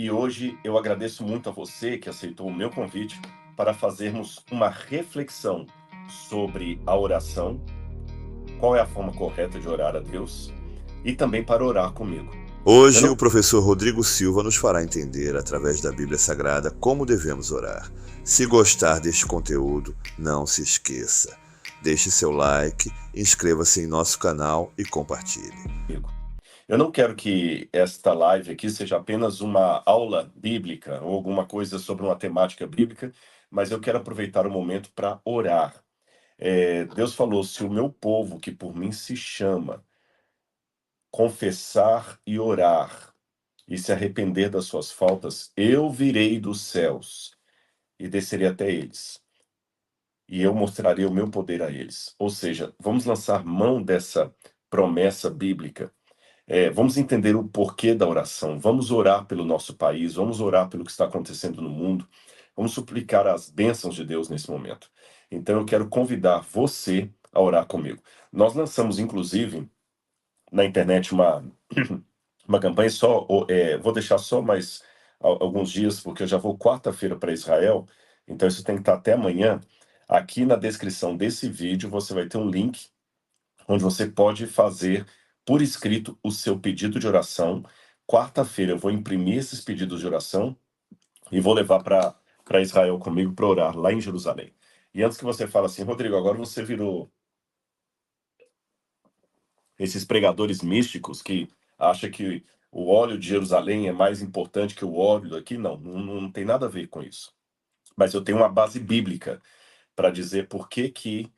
E hoje eu agradeço muito a você que aceitou o meu convite para fazermos uma reflexão sobre a oração, qual é a forma correta de orar a Deus e também para orar comigo. Eu Hoje, o não, professor Rodrigo Silva nos fará entender, através da Bíblia Sagrada, como devemos orar. Se gostar deste conteúdo, não se esqueça. Deixe seu like, inscreva-se em nosso canal e compartilhe. eu não quero que esta live aqui seja apenas uma aula bíblica ou alguma coisa sobre uma temática bíblica, mas eu quero aproveitar o momento para orar. Deus falou: se o meu povo, que por mim se chama, confessar e orar e se arrepender das suas faltas, eu virei dos céus e descerei até eles, e eu mostrarei o meu poder a eles. Ou seja, vamos lançar mão dessa promessa bíblica. Vamos entender o porquê da oração. Vamos orar pelo nosso país, vamos orar pelo que está acontecendo no mundo, vamos suplicar as bênçãos de Deus nesse momento. Então eu quero convidar você a orar comigo. Nós lançamos, inclusive, na internet uma campanha só, vou deixar só mais alguns dias, porque eu já vou quarta-feira para Israel, então isso tem que estar até amanhã. Aqui na descrição desse vídeo você vai ter um link onde você pode fazer por escrito o seu pedido de oração. Quarta-feira eu vou imprimir esses pedidos de oração e vou levar para Israel comigo para orar lá em Jerusalém. E antes que você fale assim, Rodrigo, agora você virou esses pregadores místicos que acham que o óleo de Jerusalém é mais importante que o óleo daqui, não tem nada a ver com isso. Mas eu tenho uma base bíblica para dizer por que que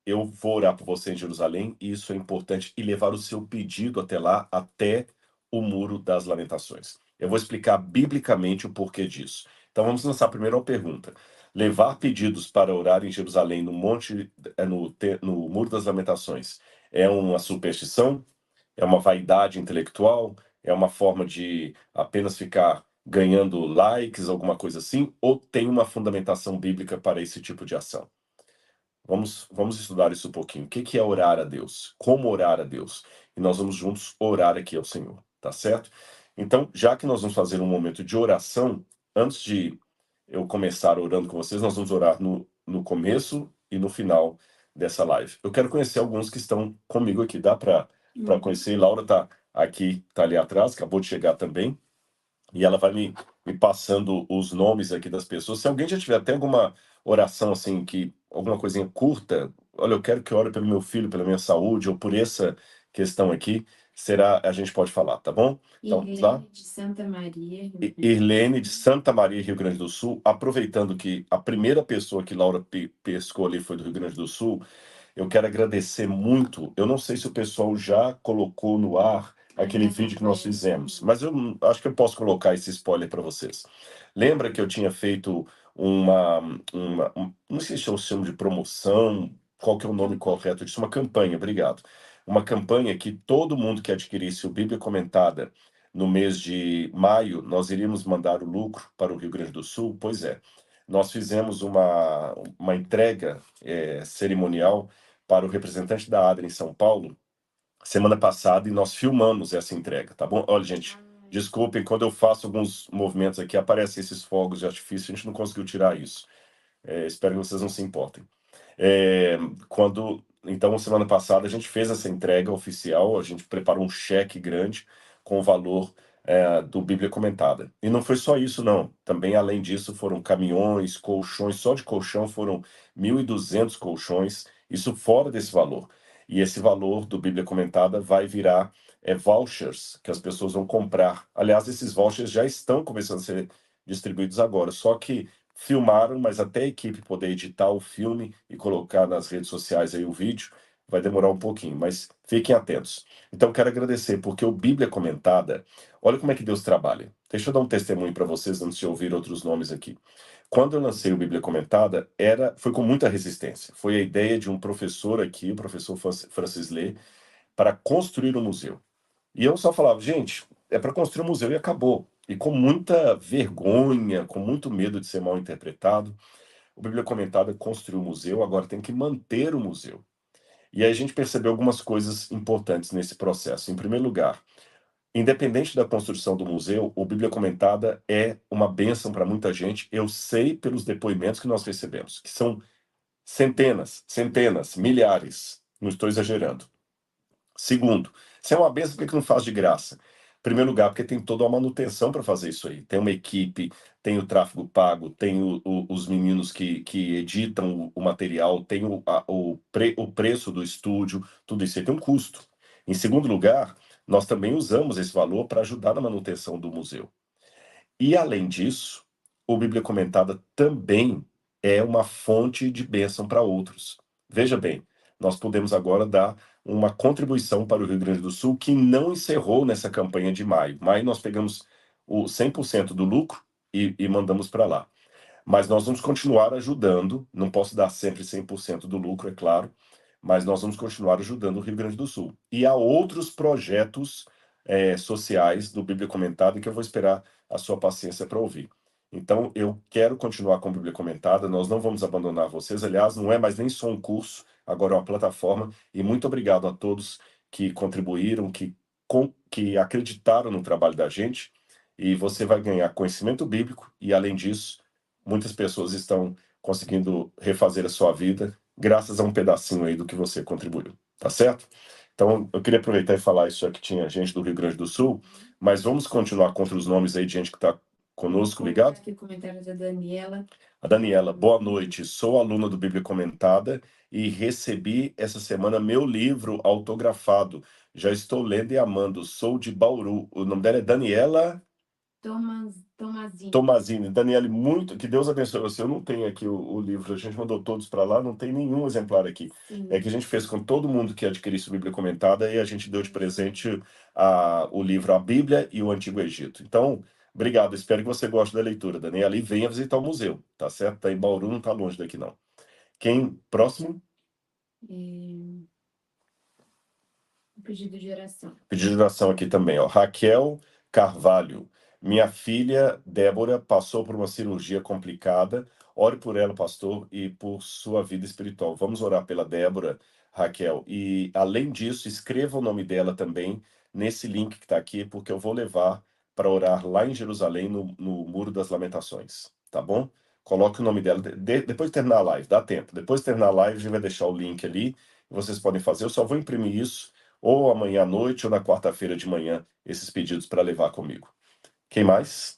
eu vou orar por você em Jerusalém, e isso é importante, e levar o seu pedido até lá, até o Muro das Lamentações. Eu vou explicar biblicamente o porquê disso. Então vamos lançar primeiro uma pergunta. Levar pedidos para orar em Jerusalém, no monte, no Muro das Lamentações, é uma superstição? É uma vaidade intelectual? É uma forma de apenas ficar ganhando likes, alguma coisa assim? Ou tem uma fundamentação bíblica para esse tipo de ação? Vamos estudar isso um pouquinho. O que que é orar a Deus? Como orar a Deus? E nós vamos juntos orar aqui ao Senhor, tá certo? Então, já que nós vamos fazer um momento de oração, antes de eu começar orando com vocês, nós vamos orar no começo e no final dessa live. Eu quero conhecer alguns que estão comigo aqui. Dá para conhecer? Laura tá aqui, tá ali atrás, acabou de chegar também. E ela vai me passando os nomes aqui das pessoas. Se alguém já tiver até alguma oração assim, que alguma coisinha curta, olha, eu quero que ore pelo meu filho, pela minha saúde, ou por essa questão aqui, a gente pode falar, tá bom? Então, tá? Irlene de Santa Maria, Rio Grande do Irlene de Sul. Santa Maria, Rio Grande do Sul, aproveitando que a primeira pessoa que Laura pescou ali foi do Rio Grande do Sul, eu quero agradecer muito. Eu não sei se o pessoal já colocou no ar aquele Ainda não vídeo que nós apareceu, fizemos, não. mas eu acho que eu posso colocar esse spoiler para vocês. Lembra que eu tinha feito não sei se eu chamo de promoção, qual que é o nome correto disso, uma campanha, obrigado. Uma campanha que todo mundo que adquirisse o Bíblia Comentada no mês de maio, nós iríamos mandar o lucro para o Rio Grande do Sul. Pois é, nós fizemos uma entrega cerimonial para o representante da ADRA em São Paulo, semana passada, e nós filmamos essa entrega, tá bom? Olha, gente, desculpem, quando eu faço alguns movimentos aqui, aparecem esses fogos de artifício, a gente não conseguiu tirar isso. Espero que vocês não se importem. É, então, semana passada, a gente fez essa entrega oficial, a gente preparou um cheque grande com o valor do Bíblia Comentada. E não foi só isso, não. Também, além disso, foram caminhões, colchões, só de colchão foram 1.200 colchões, isso fora desse valor. E esse valor do Bíblia Comentada vai virar vouchers que as pessoas vão comprar. Aliás, esses vouchers já estão começando a ser distribuídos agora, só que filmaram, mas até a equipe poder editar o filme e colocar nas redes sociais aí o vídeo, vai demorar um pouquinho, mas fiquem atentos. Então, quero agradecer, porque o Bíblia Comentada, olha como é que Deus trabalha. Deixa eu dar um testemunho para vocês antes de ouvir outros nomes aqui. Quando eu lancei o Bíblia Comentada, foi com muita resistência. Foi a ideia de um professor aqui, o professor Francis Lê, para construir um museu. E eu só falava, gente, é para construir um museu e acabou. E com muita vergonha, com muito medo de ser mal interpretado, o Bíblia Comentada construiu o museu, agora tem que manter o museu. E aí a gente percebeu algumas coisas importantes nesse processo. Em primeiro lugar, independente da construção do museu, o Bíblia Comentada é uma bênção para muita gente. Eu sei pelos depoimentos que nós recebemos, que são centenas, milhares. Não estou exagerando. Segundo, se é uma bênção, por que não faz de graça? Em primeiro lugar, porque tem toda uma manutenção para fazer isso aí. Tem uma equipe, tem o tráfego pago, tem os meninos que editam o material, tem o preço do estúdio, tudo isso aí tem um custo. Em segundo lugar, nós também usamos esse valor para ajudar na manutenção do museu. E, além disso, o Bíblia Comentada também é uma fonte de bênção para outros. Veja bem, nós podemos agora dar uma contribuição para o Rio Grande do Sul que não encerrou nessa campanha de maio. Maio nós pegamos o 100% do lucro e mandamos para lá. Mas nós vamos continuar ajudando, não posso dar sempre 100% do lucro, é claro, mas nós vamos continuar ajudando o Rio Grande do Sul. E há outros projetos sociais do Bíblia Comentada que eu vou esperar a sua paciência para ouvir. Então, eu quero continuar com a Bíblia Comentada, nós não vamos abandonar vocês. Aliás, não é mais nem só um curso, agora é uma plataforma. E muito obrigado a todos que contribuíram, que acreditaram no trabalho da gente. E você vai ganhar conhecimento bíblico e, além disso, muitas pessoas estão conseguindo refazer a sua vida graças a um pedacinho aí do que você contribuiu, tá certo? Então, eu queria aproveitar e falar isso, já que tinha gente do Rio Grande do Sul, mas vamos continuar contra os nomes aí de gente que está conosco, ligado? Aqui o comentário da Daniela. A Daniela, boa noite, sou aluna do Bíblia Comentada e recebi essa semana meu livro autografado. Já estou lendo e amando, sou de Bauru. O nome dela é Daniela Tomazini. Tomazini. Daniele, muito, que Deus abençoe você. Eu não tenho aqui o livro, a gente mandou todos para lá, não tem nenhum exemplar aqui. Sim. É que a gente fez com todo mundo que adquirisse a Bíblia Comentada e a gente deu de presente o livro A Bíblia e o Antigo Egito. Então, obrigado, espero que você goste da leitura, Daniela, e venha visitar o museu, tá certo? Tá em Bauru, não tá longe daqui não. Quem? Próximo? Pedido de oração. Pedido de oração aqui também, ó. Raquel Carvalho. Minha filha Débora passou por uma cirurgia complicada. Ore por ela, pastor, e por sua vida espiritual. Vamos orar pela Débora, Raquel. E, além disso, escreva o nome dela também nesse link que está aqui, porque eu vou levar para orar lá em Jerusalém, no Muro das Lamentações. Tá bom? Coloque o nome dela. Depois de terminar a live, dá tempo. Depois de terminar a live, a gente vai deixar o link ali. Vocês podem fazer. Eu só vou imprimir isso ou amanhã à noite ou na quarta-feira de manhã, esses pedidos para levar comigo. Quem mais?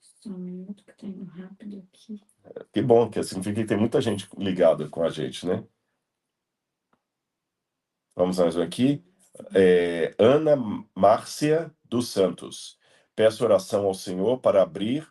Só um minuto que tá indo rápido aqui. Que bom, que significa que tem muita gente ligada com a gente, né? Vamos mais um aqui. Ana Márcia dos Santos. Peço oração ao Senhor para abrir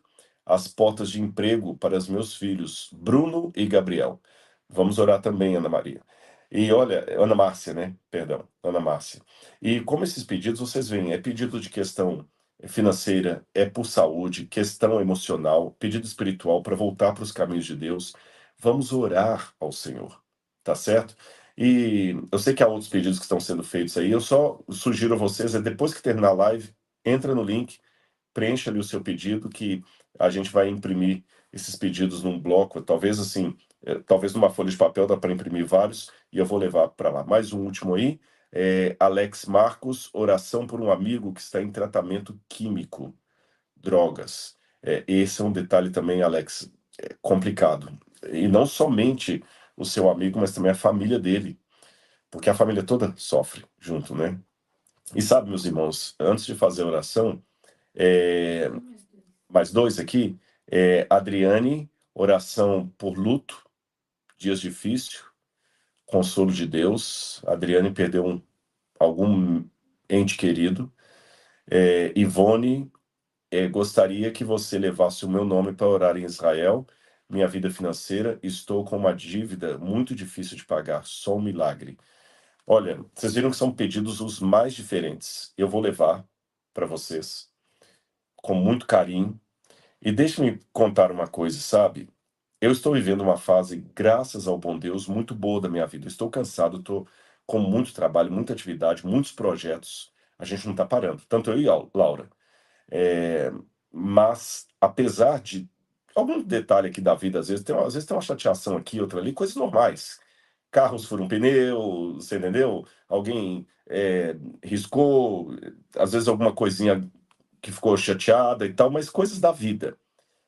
as portas de emprego para os meus filhos, Bruno e Gabriel. Vamos orar também, Ana Maria. E olha, Ana Márcia, né? Perdão, Ana Márcia. E como esses pedidos, vocês veem, é pedido de questão financeira, é por saúde, questão emocional, pedido espiritual para voltar para os caminhos de Deus. Vamos orar ao Senhor, tá certo? E eu sei que há outros pedidos que estão sendo feitos aí, eu só sugiro a vocês, depois que terminar a live, entra no link, preencha ali o seu pedido, que a gente vai imprimir esses pedidos num bloco, talvez assim, talvez numa folha de papel dá para imprimir vários, e eu vou levar para lá. Mais um último aí, Alex Marcos, oração por um amigo que está em tratamento químico, drogas. Esse é um detalhe também, Alex, complicado. E não somente o seu amigo, mas também a família dele, porque a família toda sofre junto, né? E sabe, meus irmãos, antes de fazer a oração, mais dois aqui, Adriane, oração por luto, dias difíceis, consolo de Deus. Adriane perdeu algum ente querido. Ivone, gostaria que você levasse o meu nome para orar em Israel. Minha vida financeira, estou com uma dívida muito difícil de pagar, só um milagre. Olha, vocês viram que são pedidos os mais diferentes. Eu vou levar para vocês com muito carinho. E deixe-me contar uma coisa, sabe? Eu estou vivendo uma fase, graças ao bom Deus, muito boa da minha vida. Estou cansado, estou com muito trabalho, muita atividade, muitos projetos. A gente não está parando, tanto eu e a Laura. Mas, apesar de algum detalhe aqui da vida, às vezes tem uma chateação aqui, outra ali, coisas normais. carros furam um pneu, você entendeu? Alguém riscou, às vezes alguma coisinha que ficou chateada e tal, mas coisas da vida.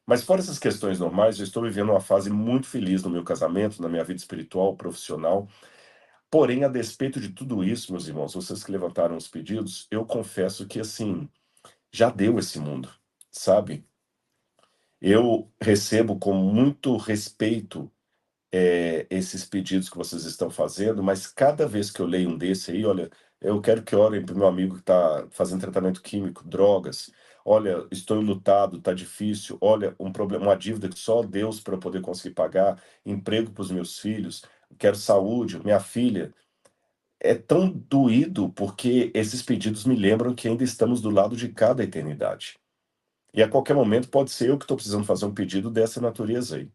Mas fora essas questões normais, eu estou vivendo uma fase muito feliz no meu casamento, na minha vida espiritual, profissional. Porém, a despeito de tudo isso, meus irmãos, vocês que levantaram os pedidos, eu confesso que, assim, já deu esse mundo, sabe? Eu recebo com muito respeito esses pedidos que vocês estão fazendo, mas cada vez que eu leio um desse aí, olha, eu quero que orem para o meu amigo que está fazendo tratamento químico, drogas. Olha, estou enlutado, está difícil. Olha, um problema, uma dívida que só Deus para eu poder conseguir pagar, emprego para os meus filhos, quero saúde, minha filha. É tão doído porque esses pedidos me lembram que ainda estamos do lado de cada eternidade. E a qualquer momento pode ser eu que estou precisando fazer um pedido dessa natureza aí.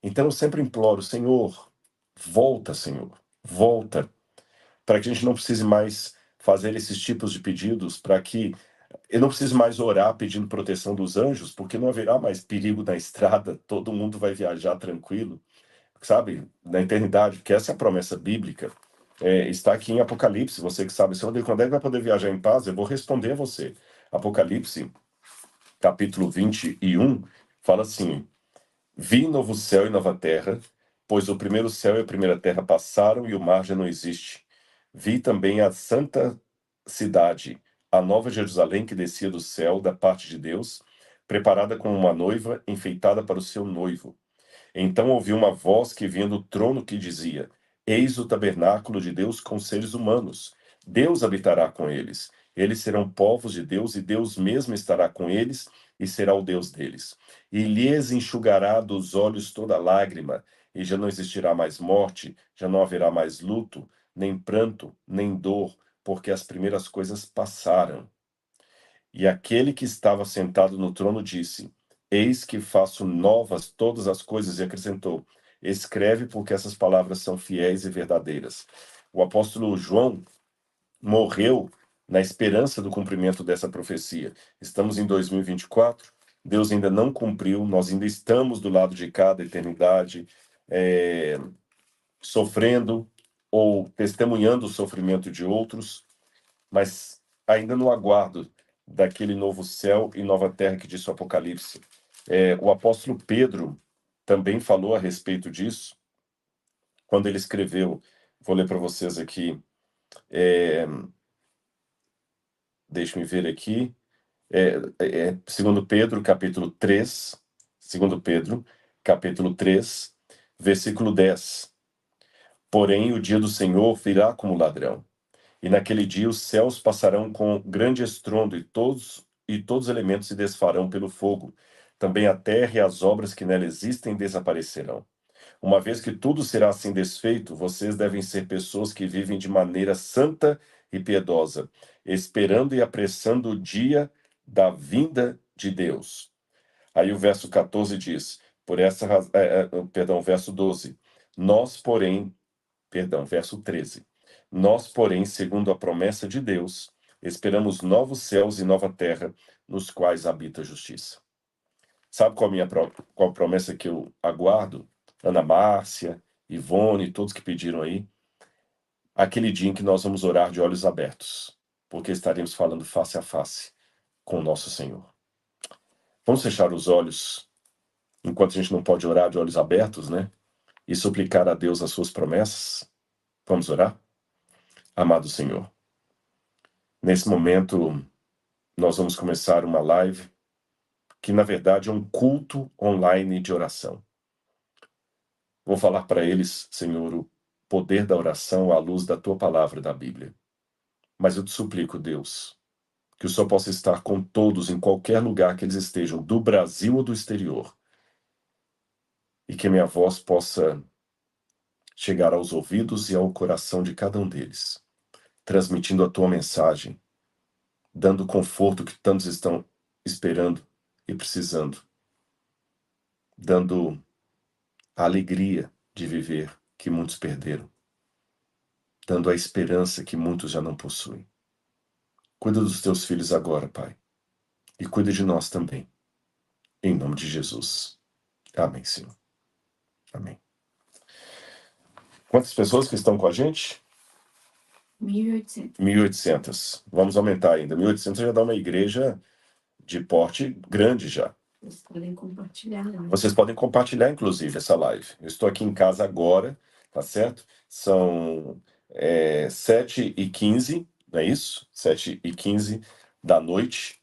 Então eu sempre imploro, Senhor, volta, Senhor, volta, para que a gente não precise mais fazer esses tipos de pedidos, para que eu não precise mais orar pedindo proteção dos anjos, porque não haverá mais perigo na estrada, todo mundo vai viajar tranquilo, sabe, na eternidade, porque essa é a promessa bíblica. Está aqui em Apocalipse, você que sabe, Senhor, quando é que vai poder viajar em paz? Eu vou responder a você. Apocalipse, capítulo 21, fala assim: Vi novo céu e nova terra, pois o primeiro céu e a primeira terra passaram e o mar já não existe. Vi também a santa cidade, a nova Jerusalém que descia do céu da parte de Deus, preparada como uma noiva enfeitada para o seu noivo. Então ouvi uma voz que vinha do trono que dizia: Eis o tabernáculo de Deus com seres humanos. Deus habitará com eles. Eles serão povos de Deus e Deus mesmo estará com eles e será o Deus deles. E lhes enxugará dos olhos toda lágrima, e já não existirá mais morte, já não haverá mais luto, nem pranto, nem dor, porque as primeiras coisas passaram. E aquele que estava sentado no trono disse: Eis que faço novas todas as coisas, e acrescentou: Escreve, porque essas palavras são fiéis e verdadeiras. O apóstolo João morreu na esperança do cumprimento dessa profecia. Estamos em 2024, Deus ainda não cumpriu, nós ainda estamos do lado de cada eternidade, sofrendo ou testemunhando o sofrimento de outros, mas ainda no aguardo daquele novo céu e nova terra que diz o Apocalipse. O apóstolo Pedro também falou a respeito disso, quando ele escreveu, vou ler para vocês aqui, deixe-me ver aqui, 2 Pedro, capítulo 3, 2 Pedro, capítulo 3, versículo 10. Porém, o dia do Senhor virá como ladrão. E naquele dia os céus passarão com grande estrondo e todos os elementos se desfarão pelo fogo. Também a terra e as obras que nela existem desaparecerão. Uma vez que tudo será assim desfeito, vocês devem ser pessoas que vivem de maneira santa e piedosa, esperando e apressando o dia da vinda de Deus. Aí o verso 14 diz, verso 12. Nós, porém, verso 13. Nós, porém, segundo a promessa de Deus, esperamos novos céus e nova terra, nos quais habita a justiça. Sabe qual a promessa que eu aguardo? Ana Márcia, Ivone, todos que pediram aí. Aquele dia em que nós vamos orar de olhos abertos, porque estaremos falando face a face com o nosso Senhor. Vamos fechar os olhos, enquanto a gente não pode orar de olhos abertos, né? E suplicar a Deus as suas promessas. Vamos orar? Amado Senhor, nesse momento nós vamos começar uma live que, na verdade, é um culto online de oração. Vou falar para eles, Senhor, o poder da oração à luz da Tua palavra da Bíblia. Mas eu te suplico, Deus, que o Senhor possa estar com todos em qualquer lugar que eles estejam, do Brasil ou do exterior, e que a minha voz possa chegar aos ouvidos e ao coração de cada um deles, transmitindo a Tua mensagem, dando o conforto que tantos estão esperando e precisando, dando a alegria de viver que muitos perderam, dando a esperança que muitos já não possuem. Cuida dos teus filhos agora, Pai, e cuida de nós também. Em nome de Jesus. Amém, Senhor. Amém. Quantas pessoas que estão com a gente? 1.800. 1.800. Vamos aumentar ainda. 1.800 já dá uma igreja de porte grande já. Vocês podem compartilhar, né? Vocês podem compartilhar, inclusive, essa live. Eu estou aqui em casa agora, tá certo? São 7h15, não é isso? 7h15 da noite.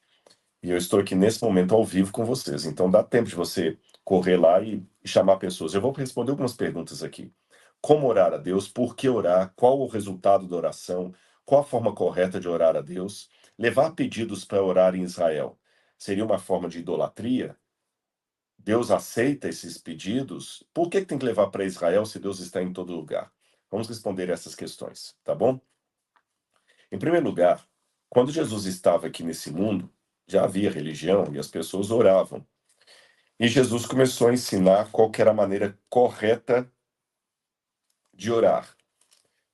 E eu estou aqui nesse momento ao vivo com vocês. Então dá tempo de você correr lá e chamar pessoas. Eu vou responder algumas perguntas aqui. Como orar a Deus? Por que orar? Qual o resultado da oração? Qual a forma correta de orar a Deus? Levar pedidos para orar em Israel seria uma forma de idolatria? Deus aceita esses pedidos? Por que tem que levar para Israel se Deus está em todo lugar? Vamos responder essas questões, tá bom? Em primeiro lugar, quando Jesus estava aqui nesse mundo, já havia religião e as pessoas oravam. E Jesus começou a ensinar qual que era a maneira correta de orar,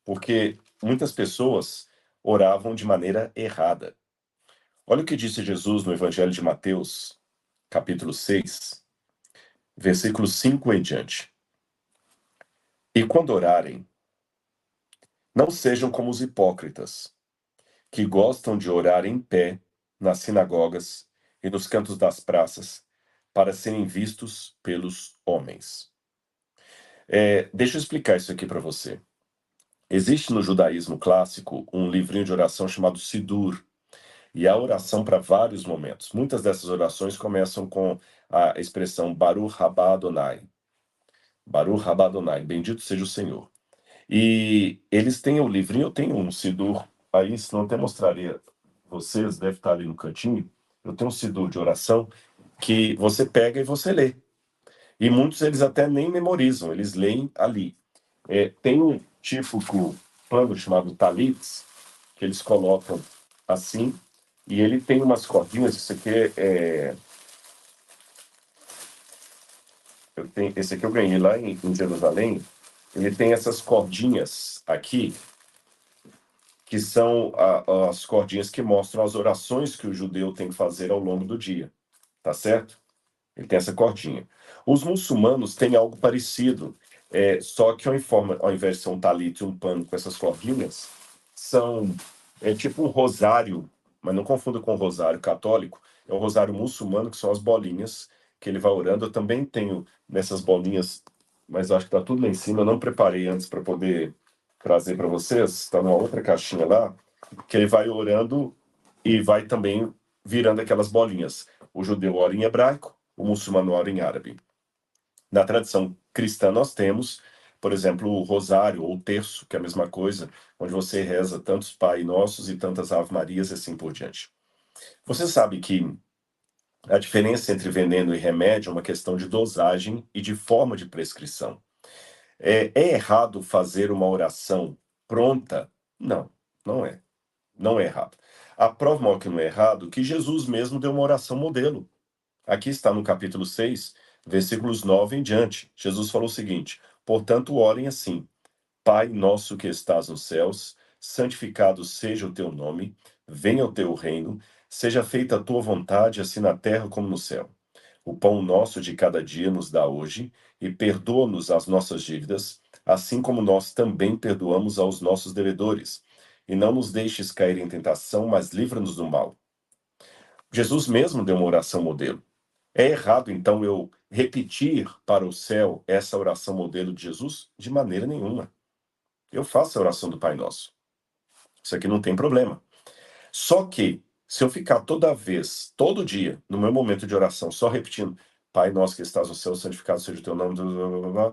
porque muitas pessoas oravam de maneira errada. Olha o que disse Jesus no Evangelho de Mateus, capítulo 6, versículo 5 em diante. E quando orarem, não sejam como os hipócritas, que gostam de orar em pé nas sinagogas e nos cantos das praças, para serem vistos pelos homens. Deixa eu explicar isso aqui para você. Existe no judaísmo clássico um livrinho de oração chamado Sidur, e há oração para vários momentos. Muitas dessas orações começam com a expressão Baruch Haba Adonai. Baruch Haba Adonai, bendito seja o Senhor. E eles têm o livrinho, eu tenho um Sidur aí, se não até mostraria vocês, deve estar ali no cantinho. Eu tenho um Sidur de oração que você pega e você lê. E muitos eles até nem memorizam, eles leem ali. Tem um típico pano chamado Talits, que eles colocam assim, e ele tem umas cordinhas, isso aqui esse aqui eu ganhei lá em Jerusalém, ele tem essas cordinhas aqui, que são as cordinhas que mostram as orações que o judeu tem que fazer ao longo do dia, tá certo? Ele tem essa cordinha. Os muçulmanos têm algo parecido, só que ao invés de ser um talit e um pano com essas cordinhas, é tipo um rosário, mas não confunda com o rosário católico, é o rosário muçulmano, que são as bolinhas que ele vai orando. Eu também tenho nessas bolinhas, mas acho que está tudo lá em cima, eu não preparei antes para poder trazer para vocês, está numa outra caixinha lá, que ele vai orando e vai também virando aquelas bolinhas. O judeu ora em hebraico, o muçulmano ora em árabe. Na tradição cristã nós temos, por exemplo, o rosário ou o terço, que é a mesma coisa, onde você reza tantos Pai Nossos e tantas Ave Marias e assim por diante. Você sabe que a diferença entre veneno e remédio é uma questão de dosagem e de forma de prescrição. É errado fazer uma oração pronta? Não, não é. Não é errado. A prova maior que não é errado é que Jesus mesmo deu uma oração modelo. Aqui está no capítulo 6, versículos 9 em diante. Jesus falou o seguinte: portanto, orem assim: Pai nosso que estás nos céus, santificado seja o teu nome, venha o teu reino, seja feita a tua vontade, assim na terra como no céu. O pão nosso de cada dia nos dá hoje, e perdoa-nos as nossas dívidas, assim como nós também perdoamos aos nossos devedores. E não nos deixes cair em tentação, mas livra-nos do mal. Jesus mesmo deu uma oração modelo. É errado, então, eu repetir para o céu essa oração modelo de Jesus? De maneira nenhuma. Eu faço a oração do Pai Nosso. Isso aqui não tem problema. Só que, se eu ficar toda vez, todo dia, no meu momento de oração, só repetindo, Pai Nosso que estás no céu, santificado seja o teu nome, blá, blá, blá, blá,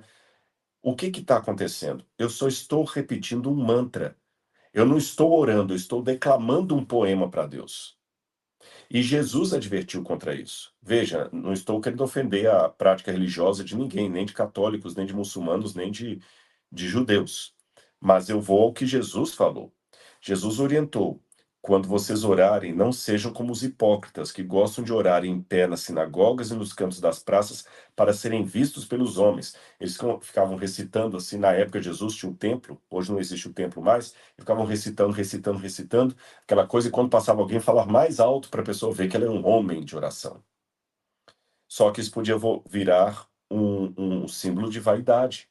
o que está acontecendo? Eu só estou repetindo um mantra. Eu não estou orando, eu estou declamando um poema para Deus. E Jesus advertiu contra isso. Veja, não estou querendo ofender a prática religiosa de ninguém, nem de católicos, nem de muçulmanos, nem de judeus. Mas eu vou ao que Jesus falou. Jesus orientou: quando vocês orarem, não sejam como os hipócritas, que gostam de orar em pé nas sinagogas e nos cantos das praças para serem vistos pelos homens. Eles ficavam recitando, assim, na época de Jesus tinha um templo, hoje não existe o templo mais, e ficavam recitando, recitando, recitando, aquela coisa, e quando passava alguém, falar mais alto para a pessoa ver que ele era um homem de oração. Só que isso podia virar um símbolo de vaidade.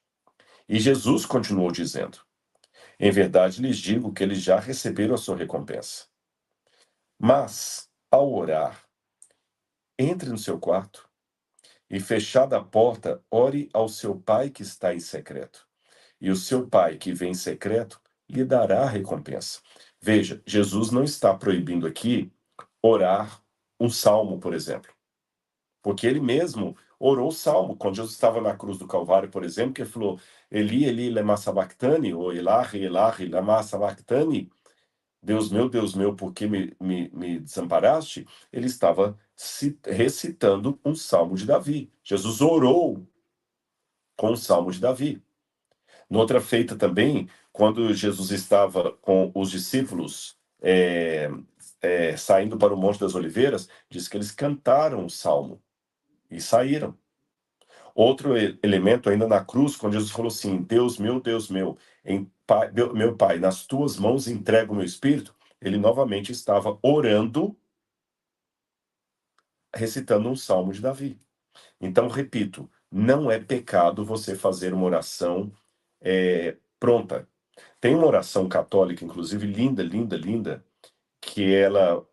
E Jesus continuou dizendo: em verdade lhes digo que eles já receberam a sua recompensa. Mas, ao orar, entre no seu quarto e, fechada a porta, ore ao seu pai que está em secreto. E o seu pai que vem em secreto lhe dará a recompensa. Veja, Jesus não está proibindo aqui orar um salmo, por exemplo. Porque ele mesmo orou o salmo. Quando Jesus estava na cruz do Calvário, por exemplo, que ele falou: Eli, Eli, lema sabachthani, ou Elahi, Elahi, lema sabachthani, Deus meu, por que me desamparaste? Ele estava recitando um salmo de Davi. Jesus orou com o salmo de Davi. Noutra feita também, quando Jesus estava com os discípulos saindo para o Monte das Oliveiras, diz que eles cantaram o salmo e saíram. Outro elemento, ainda na cruz, quando Jesus falou assim: Deus meu, meu Pai, nas tuas mãos entrego o meu espírito, ele novamente estava orando, recitando um salmo de Davi. Então, repito, não é pecado você fazer uma oração pronta. Tem uma oração católica, inclusive, linda, linda, linda, que ela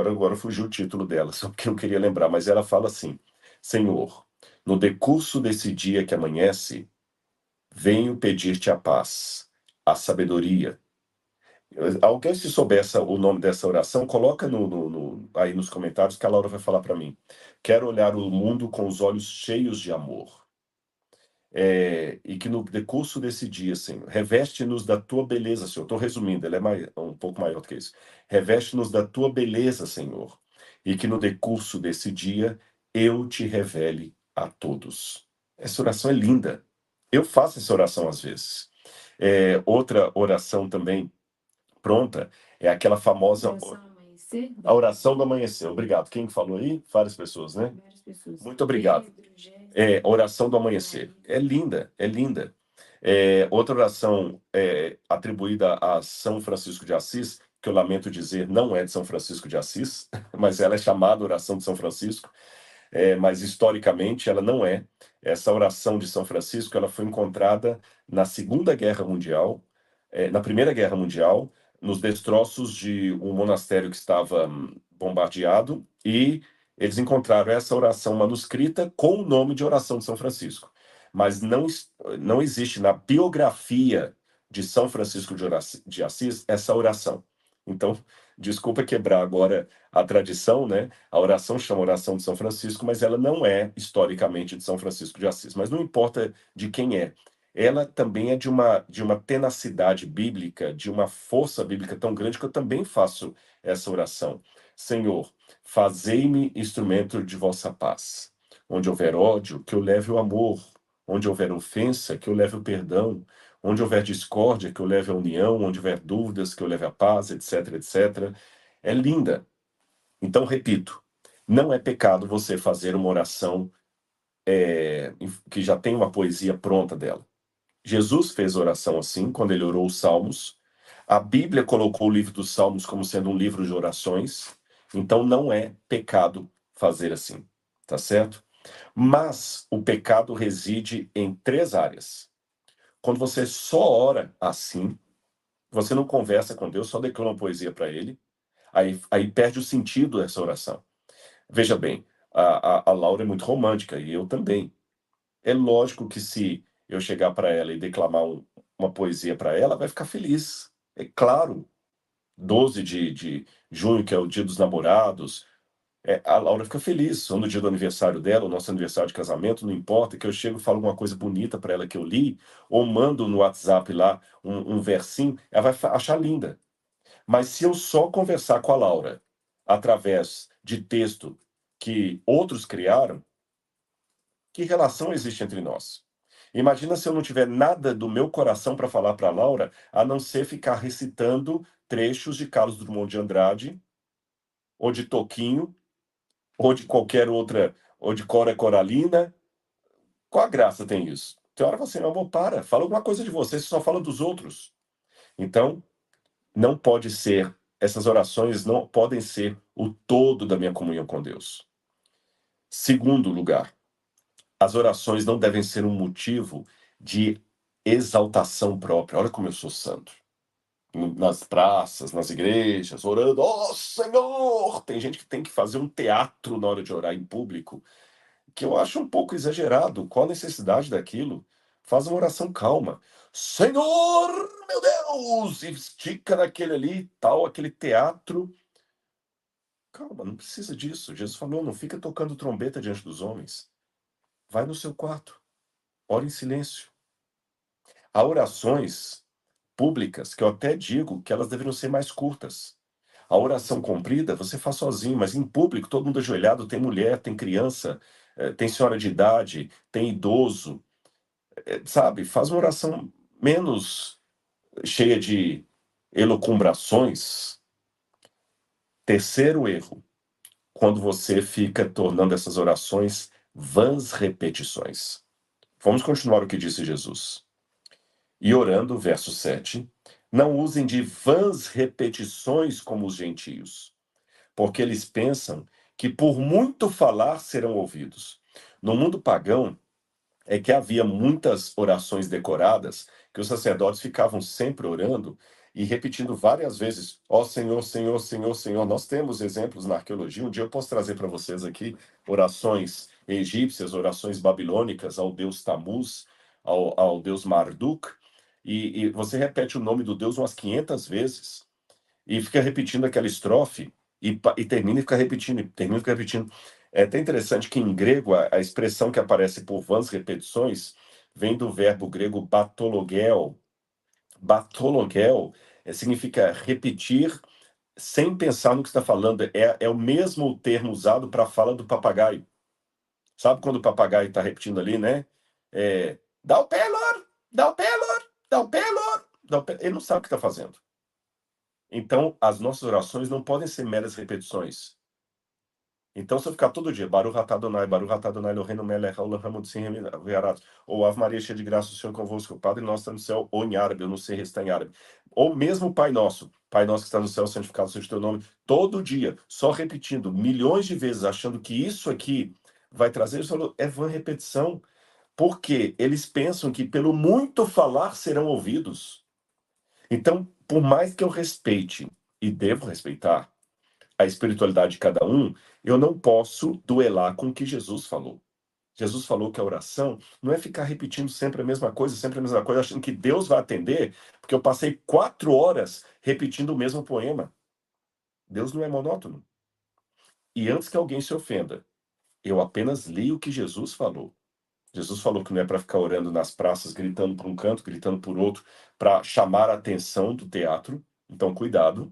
agora fugiu o título dela, só porque eu queria lembrar, mas ela fala assim: Senhor, no decurso desse dia que amanhece, venho pedir-te a paz, a sabedoria. Alguém, se souber o nome dessa oração, coloca aí nos comentários que a Laura vai falar para mim. Quero olhar o mundo com os olhos cheios de amor. E que no decurso desse dia, Senhor, reveste-nos da tua beleza, Senhor. Estou resumindo, ela é um pouco maior do que isso. Reveste-nos da tua beleza, Senhor, e que no decurso desse dia eu te revele a todos. Essa oração é linda. Eu faço essa oração às vezes. Outra oração também pronta é aquela famosa amanhecer. a oração do amanhecer. Obrigado. Quem falou aí? Várias pessoas, né? Várias pessoas. Muito obrigado. Pedro, Jéssica, A oração do amanhecer. É linda, é linda. Outra oração atribuída a São Francisco de Assis, que eu lamento dizer, não é de São Francisco de Assis, mas ela é chamada oração de São Francisco, mas historicamente ela não é. Essa oração de São Francisco ela foi encontrada na Segunda Guerra Mundial, na Primeira Guerra Mundial, nos destroços de um monastério que estava bombardeado, e eles encontraram essa oração manuscrita com o nome de oração de São Francisco. Mas não existe na biografia de São Francisco de Assis essa oração. Então, desculpa quebrar agora a tradição, né? A oração chama oração de São Francisco, mas ela não é historicamente de São Francisco de Assis. Mas não importa de quem é. Ela também é de uma tenacidade bíblica, de uma força bíblica tão grande que eu também faço essa oração. Senhor, fazei-me instrumento de vossa paz. Onde houver ódio, que eu leve o amor. Onde houver ofensa, que eu leve o perdão. Onde houver discórdia, que eu leve a união. Onde houver dúvidas, que eu leve a paz, etc, etc. É linda. Então, repito, não é pecado você fazer uma oração que já tem uma poesia pronta dela. Jesus fez oração assim, quando ele orou os Salmos. A Bíblia colocou o livro dos Salmos como sendo um livro de orações. Então, não é pecado fazer assim, tá certo? Mas o pecado reside em 3 áreas. Quando você só ora assim, você não conversa com Deus, só declama poesia para ele, aí perde o sentido dessa oração. Veja bem, a Laura é muito romântica, e eu também. É lógico que se eu chegar para ela e declamar uma poesia para ela, vai ficar feliz. É claro, 12 de junho, que é o Dia dos Namorados, a Laura fica feliz. Ou no dia do aniversário dela, o nosso aniversário de casamento, não importa, que eu chego e falo alguma coisa bonita para ela que eu li, ou mando no WhatsApp lá um versinho, ela vai achar linda. Mas se eu só conversar com a Laura através de texto que outros criaram, que relação existe entre nós? Imagina se eu não tiver nada do meu coração para falar para a Laura, a não ser ficar recitando trechos de Carlos Drummond de Andrade, ou de Toquinho, ou de qualquer outra, ou de Cora Coralina. Qual a graça tem isso? Tem hora que você, meu amor, para, fala alguma coisa de você só fala dos outros. Então, não pode ser, essas orações não podem ser o todo da minha comunhão com Deus. Segundo lugar, as orações não devem ser um motivo de exaltação própria. Olha como eu sou santo. Nas praças, nas igrejas, orando, ó Senhor! Tem gente que tem que fazer um teatro na hora de orar em público, que eu acho um pouco exagerado. Qual a necessidade daquilo? Faz uma oração calma. Senhor, meu Deus! E estica naquele ali, tal, aquele teatro. Calma, não precisa disso. Jesus falou, não fica tocando trombeta diante dos homens. Vai no seu quarto, ora em silêncio. Há orações públicas que eu até digo que elas deveriam ser mais curtas. A oração comprida você faz sozinho, mas em público, todo mundo ajoelhado, tem mulher, tem criança, tem senhora de idade, tem idoso, sabe? Faz uma oração menos cheia de elucubrações. Terceiro erro, quando você fica tornando essas orações vãs repetições. Vamos continuar o que disse Jesus. E orando, verso 7, não usem de vãs repetições como os gentios, porque eles pensam que por muito falar serão ouvidos. No mundo pagão, é que havia muitas orações decoradas, que os sacerdotes ficavam sempre orando e repetindo várias vezes: ó Senhor, Senhor, Senhor, Senhor. Nós temos exemplos na arqueologia. Um dia eu posso trazer para vocês aqui orações egípcias, orações babilônicas ao deus Tammuz, ao deus Marduk, e você repete o nome do deus umas 500 vezes e fica repetindo aquela estrofe e termina e fica repetindo, e termina e fica repetindo. É até interessante que em grego a expressão que aparece por vãs repetições vem do verbo grego batologel. Batologel significa repetir sem pensar no que está falando. É o mesmo termo usado para a fala do papagaio. Sabe quando o papagaio está repetindo ali, né? Dá o pé, Lord! Dá o pé, Lord! Dá o pé, Lord! Dá o pé. Ele não sabe o que está fazendo. Então, as nossas orações não podem ser meras repetições. Então, se eu ficar todo dia, Baruch atah Adonai, Eloheinu melech haolam hamotzi ve'arat, ou Ave Maria, cheia de graça, o Senhor é convosco, o Padre nosso está no céu, ou em árabe, eu não sei restar em árabe, ou mesmo Pai nosso que está no céu, santificado seja o teu nome, todo dia, só repetindo milhões de vezes, achando que isso aqui vai trazer, ele falou, é vã repetição, porque eles pensam que pelo muito falar serão ouvidos. Então, por mais que eu respeite, e devo respeitar, a espiritualidade de cada um, eu não posso duelar com o que Jesus falou. Jesus falou que a oração não é ficar repetindo sempre a mesma coisa, achando que Deus vai atender, porque eu passei 4 horas repetindo o mesmo poema. Deus não é monótono. E antes que alguém se ofenda, eu apenas li o que Jesus falou. Jesus falou que não é para ficar orando nas praças, gritando para um canto, gritando por outro, para chamar a atenção do teatro. Então, cuidado.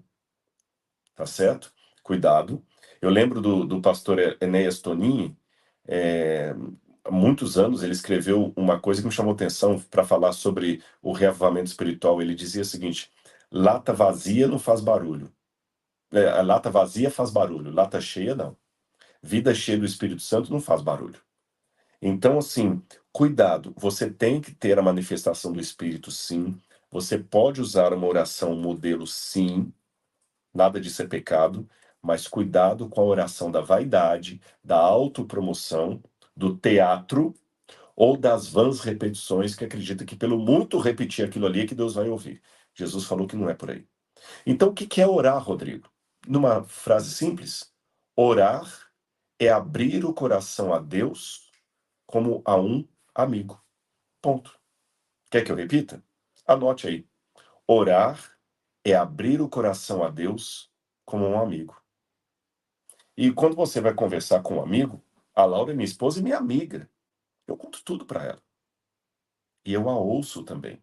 Tá certo? Cuidado. Eu lembro do pastor Enéas Tonini, há muitos anos ele escreveu uma coisa que me chamou atenção para falar sobre o reavivamento espiritual. Ele dizia o seguinte: lata vazia não faz barulho. A lata vazia faz barulho, lata cheia não. Vida cheia do Espírito Santo não faz barulho. Então, assim, cuidado. Você tem que ter a manifestação do Espírito, sim. Você pode usar uma oração modelo, sim. Nada disso é pecado, mas cuidado com a oração da vaidade, da autopromoção, do teatro ou das vãs repetições que acredita que pelo muito repetir aquilo ali é que Deus vai ouvir. Jesus falou que não é por aí. Então, o que é orar, Rodrigo? Numa frase simples, orar é abrir o coração a Deus como a um amigo. Ponto. Quer que eu repita? Anote aí. Orar é abrir o coração a Deus como um amigo. E quando você vai conversar com um amigo, a Laura é minha esposa e minha amiga. Eu conto tudo para ela. E eu a ouço também.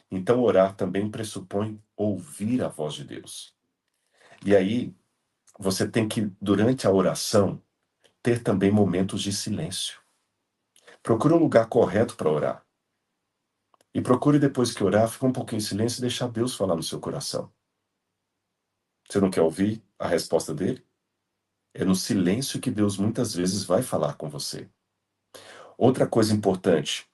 Então, orar também pressupõe ouvir a voz de Deus. E aí, você tem que, durante a oração, ter também momentos de silêncio. Procure um lugar correto para orar. E procure, depois que orar, ficar um pouquinho em silêncio e deixar Deus falar no seu coração. Você não quer ouvir a resposta dele? É no silêncio que Deus muitas vezes vai falar com você. Outra coisa importante,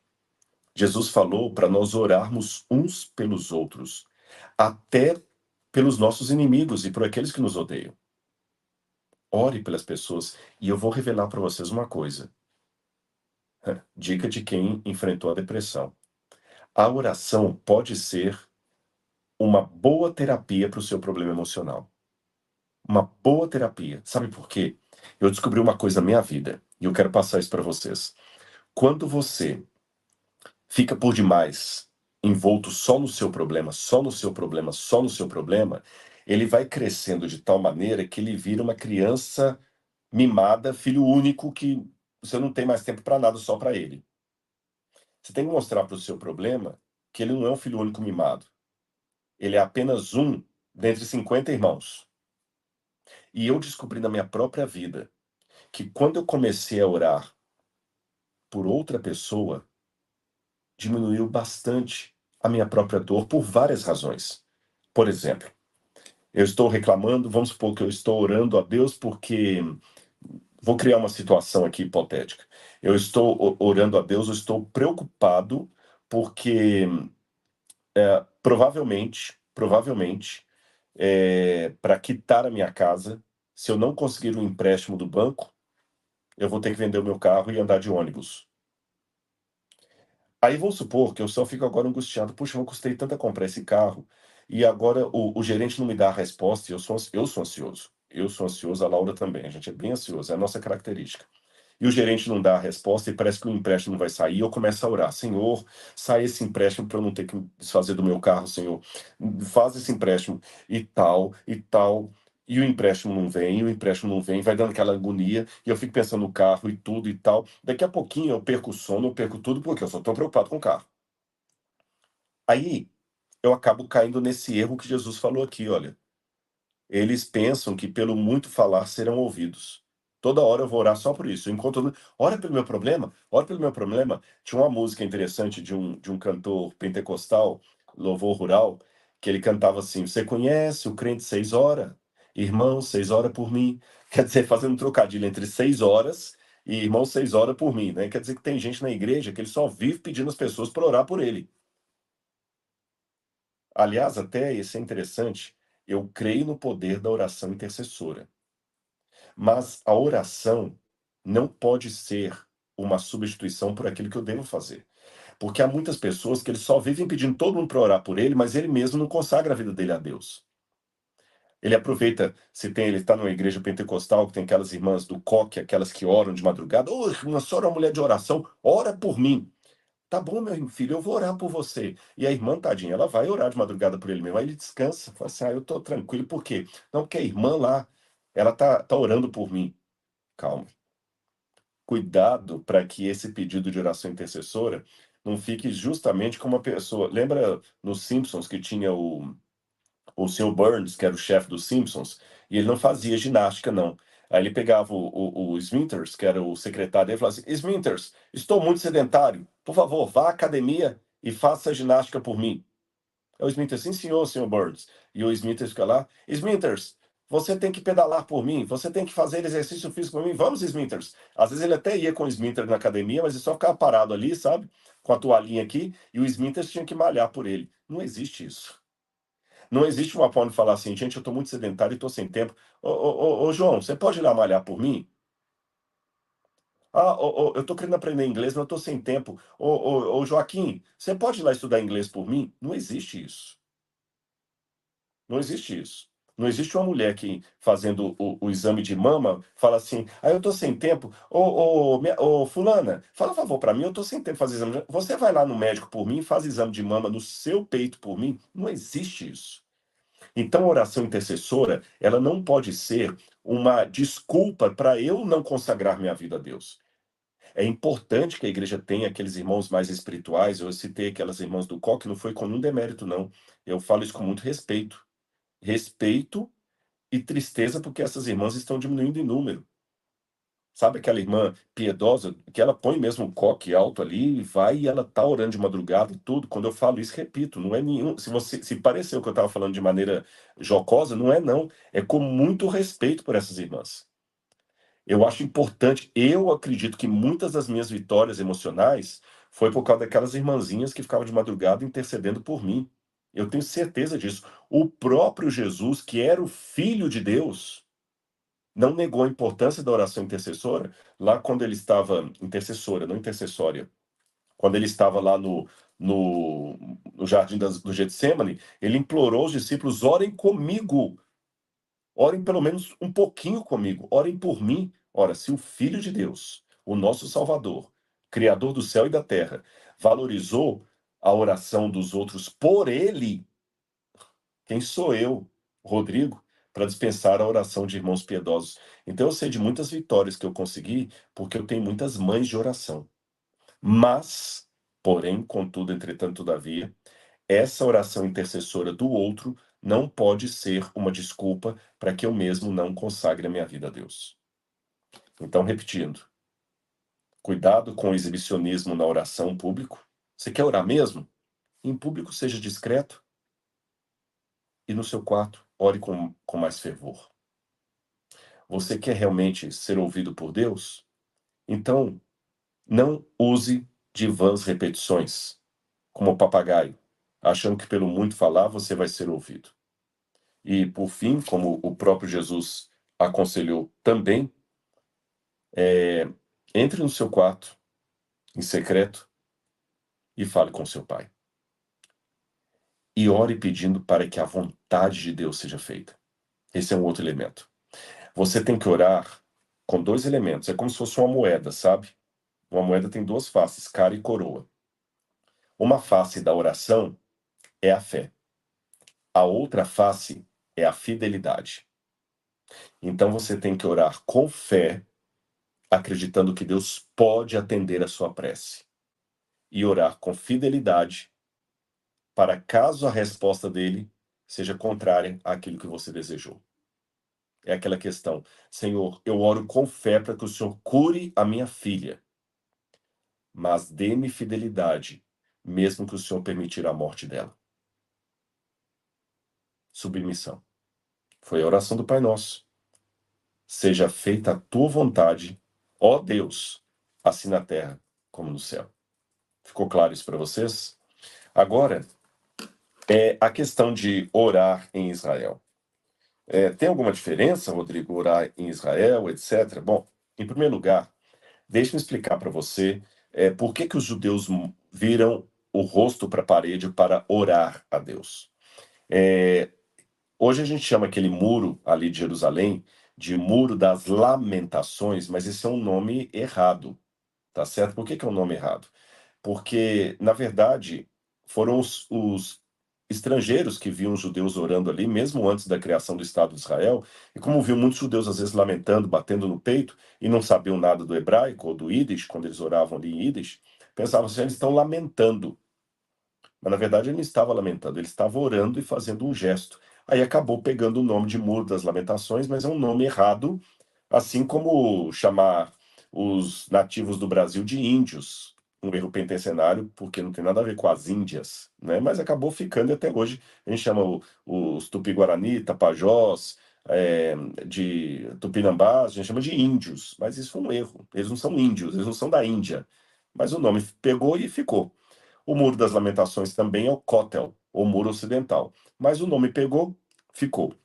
Jesus falou para nós orarmos uns pelos outros, até pelos nossos inimigos e por aqueles que nos odeiam. Ore pelas pessoas e eu vou revelar para vocês uma coisa. Dica de quem enfrentou a depressão. A oração pode ser uma boa terapia para o seu problema emocional. Uma boa terapia. Sabe por quê? Eu descobri uma coisa na minha vida e eu quero passar isso para vocês. Quando você fica por demais envolto só no seu problema, só no seu problema, só no seu problema, ele vai crescendo de tal maneira que ele vira uma criança mimada, filho único, que você não tem mais tempo para nada, só para ele. Você tem que mostrar para o seu problema que ele não é um filho único mimado. Ele é apenas um dentre 50 irmãos. E eu descobri na minha própria vida que quando eu comecei a orar por outra pessoa, diminuiu bastante a minha própria dor por várias razões. Por exemplo, eu estou reclamando, vamos supor que eu estou orando a Deus porque vou criar uma situação aqui hipotética. Eu estou orando a Deus, eu estou preocupado porque provavelmente, para quitar a minha casa, se eu não conseguir um empréstimo do banco, eu vou ter que vender o meu carro e andar de ônibus. Aí vamos supor que eu só fico agora angustiado, puxa, eu custei tanto a comprar esse carro, e agora o gerente não me dá a resposta, e eu sou ansioso. Eu sou ansioso, a Laura também, a gente é bem ansioso, é a nossa característica. E o gerente não dá a resposta e parece que o empréstimo não vai sair, eu começo a orar: Senhor, sai esse empréstimo para eu não ter que desfazer do meu carro, Senhor. Faz esse empréstimo e tal, e tal. E o empréstimo não vem, e o empréstimo não vem, vai dando aquela agonia, e eu fico pensando no carro e tudo e tal. Daqui a pouquinho eu perco o sono, eu perco tudo, porque eu só estou preocupado com o carro. Aí eu acabo caindo nesse erro que Jesus falou aqui, olha. Eles pensam que pelo muito falar serão ouvidos. Toda hora eu vou orar só por isso. Enquanto ora pelo meu problema, ora pelo meu problema. Tinha uma música interessante de um cantor pentecostal, louvor rural, que ele cantava assim: Você conhece o crente 6 horas? Irmão, 6 horas por mim. Quer dizer, fazendo um trocadilho entre 6 horas e irmão, 6 horas por mim, né? Quer dizer que tem gente na igreja que ele só vive pedindo as pessoas para orar por ele. Aliás, até isso é interessante, eu creio no poder da oração intercessora. Mas a oração não pode ser uma substituição por aquilo que eu devo fazer. Porque há muitas pessoas que ele só vivem pedindo todo mundo para orar por ele, mas ele mesmo não consagra a vida dele a Deus. Ele aproveita, se tem, ele está numa igreja pentecostal, que tem aquelas irmãs do coque, aquelas que oram de madrugada. Ô, a senhora é uma mulher de oração, ora por mim. Tá bom, meu filho, eu vou orar por você. E a irmã, tadinha, ela vai orar de madrugada por ele mesmo. Aí ele descansa, fala assim: eu tô tranquilo, por quê? Não, porque a irmã lá, ela tá orando por mim. Calma. Cuidado para que esse pedido de oração intercessora não fique justamente como uma pessoa. Lembra nos Simpsons que tinha o Sr. Burns, que era o chefe dos Simpsons, e ele não fazia ginástica, não. Aí ele pegava o Smithers, que era o secretário dele, e falava assim: Smithers, estou muito sedentário, por favor, vá à academia e faça ginástica por mim. Aí o Smithers: sim, senhor, Sr. Burns. E o Smithers fica lá: Smithers, você tem que pedalar por mim, você tem que fazer exercício físico por mim, vamos, Smithers. Às vezes ele até ia com o Smithers na academia, mas ele só ficava parado ali, sabe? Com a toalhinha aqui, e o Smithers tinha que malhar por ele. Não existe isso. Não existe uma forma de falar assim: gente, eu estou muito sedentário e estou sem tempo. Ô, João, você pode ir lá malhar por mim? Ah, eu estou querendo aprender inglês, mas eu estou sem tempo. Ô, Joaquim, você pode ir lá estudar inglês por mim? Não existe isso. Não existe isso. Não existe uma mulher que, fazendo o exame de mama, fala assim: eu estou sem tempo. Ô, fulana, fala um favor para mim, eu estou sem tempo de fazer exame. Você vai lá no médico por mim, faz exame de mama no seu peito por mim? Não existe isso. Então, a oração intercessora, ela não pode ser uma desculpa para eu não consagrar minha vida a Deus. É importante que a igreja tenha aqueles irmãos mais espirituais. Eu citei aquelas irmãs do coque, não foi com nenhum demérito, não. Eu falo isso com muito respeito. Respeito e tristeza, porque essas irmãs estão diminuindo em número. Sabe aquela irmã piedosa, que ela põe mesmo o coque alto ali, e vai e ela tá orando de madrugada e tudo. Quando eu falo isso, repito, não é nenhum. Se pareceu que eu estava falando de maneira jocosa, não é não. É com muito respeito por essas irmãs. Eu acho importante, eu acredito que muitas das minhas vitórias emocionais foi por causa daquelas irmãzinhas que ficavam de madrugada intercedendo por mim. Eu tenho certeza disso. O próprio Jesus, que era o Filho de Deus, não negou a importância da oração intercessora lá quando ele estava intercessora, não intercessória. Quando ele estava lá no jardim do Getsêmani, ele implorou aos discípulos: orem comigo, orem pelo menos um pouquinho comigo, orem por mim. Ora, se o Filho de Deus, o nosso Salvador, Criador do céu e da terra, valorizou a oração dos outros por ele, quem sou eu, Rodrigo, para dispensar a oração de irmãos piedosos? Então eu sei de muitas vitórias que eu consegui, porque eu tenho muitas mães de oração. Mas, porém, contudo, entretanto, todavia, essa oração intercessora do outro não pode ser uma desculpa para que eu mesmo não consagre a minha vida a Deus. Então, repetindo, cuidado com o exibicionismo na oração público. Você quer orar mesmo? Em público, seja discreto. E no seu quarto, ore com mais fervor. Você quer realmente ser ouvido por Deus? Então, não use de vãs repetições, como papagaio, achando que pelo muito falar você vai ser ouvido. E, por fim, como o próprio Jesus aconselhou também, entre no seu quarto, em secreto, e fale com seu pai. E ore pedindo para que a vontade de Deus seja feita. Esse é um outro elemento. Você tem que orar com dois elementos. É como se fosse uma moeda, sabe? Uma moeda tem duas faces, cara e coroa. Uma face da oração é a fé. A outra face é a fidelidade. Então você tem que orar com fé, acreditando que Deus pode atender a sua prece. E orar com fidelidade, para caso a resposta dele seja contrária àquilo que você desejou. É aquela questão: Senhor, eu oro com fé para que o Senhor cure a minha filha, mas dê-me fidelidade, mesmo que o Senhor permitir a morte dela. Submissão. Foi a oração do Pai Nosso. Seja feita a tua vontade, ó Deus, assim na terra como no céu. Ficou claro isso para vocês? Agora, a questão de orar em Israel. Tem alguma diferença, Rodrigo, orar em Israel, etc? Bom, em primeiro lugar, deixe-me explicar para você por que os judeus viram o rosto para a parede para orar a Deus. Hoje a gente chama aquele muro ali de Jerusalém de Muro das Lamentações, mas esse é um nome errado, tá certo? Por que é um nome errado? Porque, na verdade, foram os estrangeiros que viam os judeus orando ali, mesmo antes da criação do Estado de Israel, e como viam muitos judeus às vezes lamentando, batendo no peito, e não sabiam nada do hebraico ou do Yiddish, quando eles oravam ali em Yiddish, pensavam assim: eles estão lamentando. Mas na verdade ele não estava lamentando, ele estava orando e fazendo um gesto. Aí acabou pegando o nome de Muro das Lamentações, mas é um nome errado, assim como chamar os nativos do Brasil de índios, um erro penitenciário, porque não tem nada a ver com as Índias, né? Mas acabou ficando e até hoje a gente chama os Tupi-Guarani, Tapajós, de Tupinambás, a gente chama de índios, mas isso foi um erro. Eles não são índios, eles não são da Índia. Mas o nome pegou e ficou. O Muro das Lamentações também é o Kotel, o Muro Ocidental. Mas o nome pegou, ficou.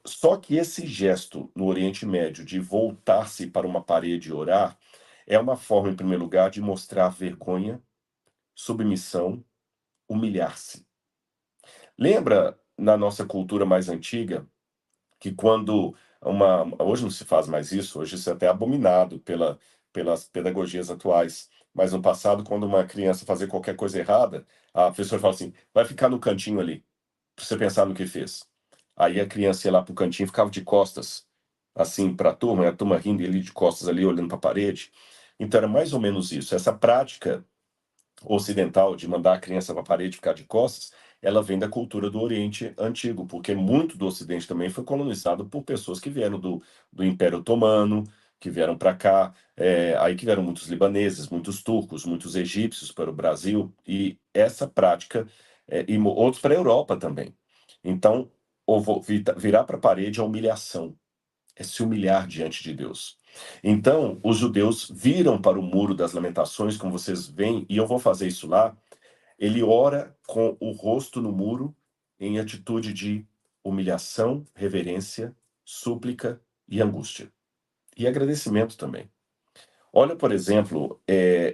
Só que esse gesto no Oriente Médio de voltar-se para uma parede e orar é uma forma, em primeiro lugar, de mostrar vergonha, submissão, humilhar-se. Lembra na nossa cultura mais antiga que quando hoje não se faz mais isso, hoje isso é até abominado pelas pedagogias atuais, mas no passado, quando uma criança fazia qualquer coisa errada, a professora fala assim: vai ficar no cantinho ali, para você pensar no que fez. Aí a criança ia lá pro cantinho e ficava de costas, assim, para a turma, e a turma rindo e ele de costas ali, olhando para a parede. Então era mais ou menos isso. Essa prática ocidental de mandar a criança para a parede ficar de costas, ela vem da cultura do Oriente Antigo, porque muito do Ocidente também foi colonizado por pessoas que vieram do Império Otomano, que vieram para cá, aí que vieram muitos libaneses, muitos turcos, muitos egípcios para o Brasil, e essa prática, e outros para a Europa também. Então, virar para a parede é humilhação, é se humilhar diante de Deus. Então, os judeus viram para o Muro das Lamentações, como vocês veem, e eu vou fazer isso lá. Ele ora com o rosto no muro, em atitude de humilhação, reverência, súplica e angústia. E agradecimento também. Olha, por exemplo,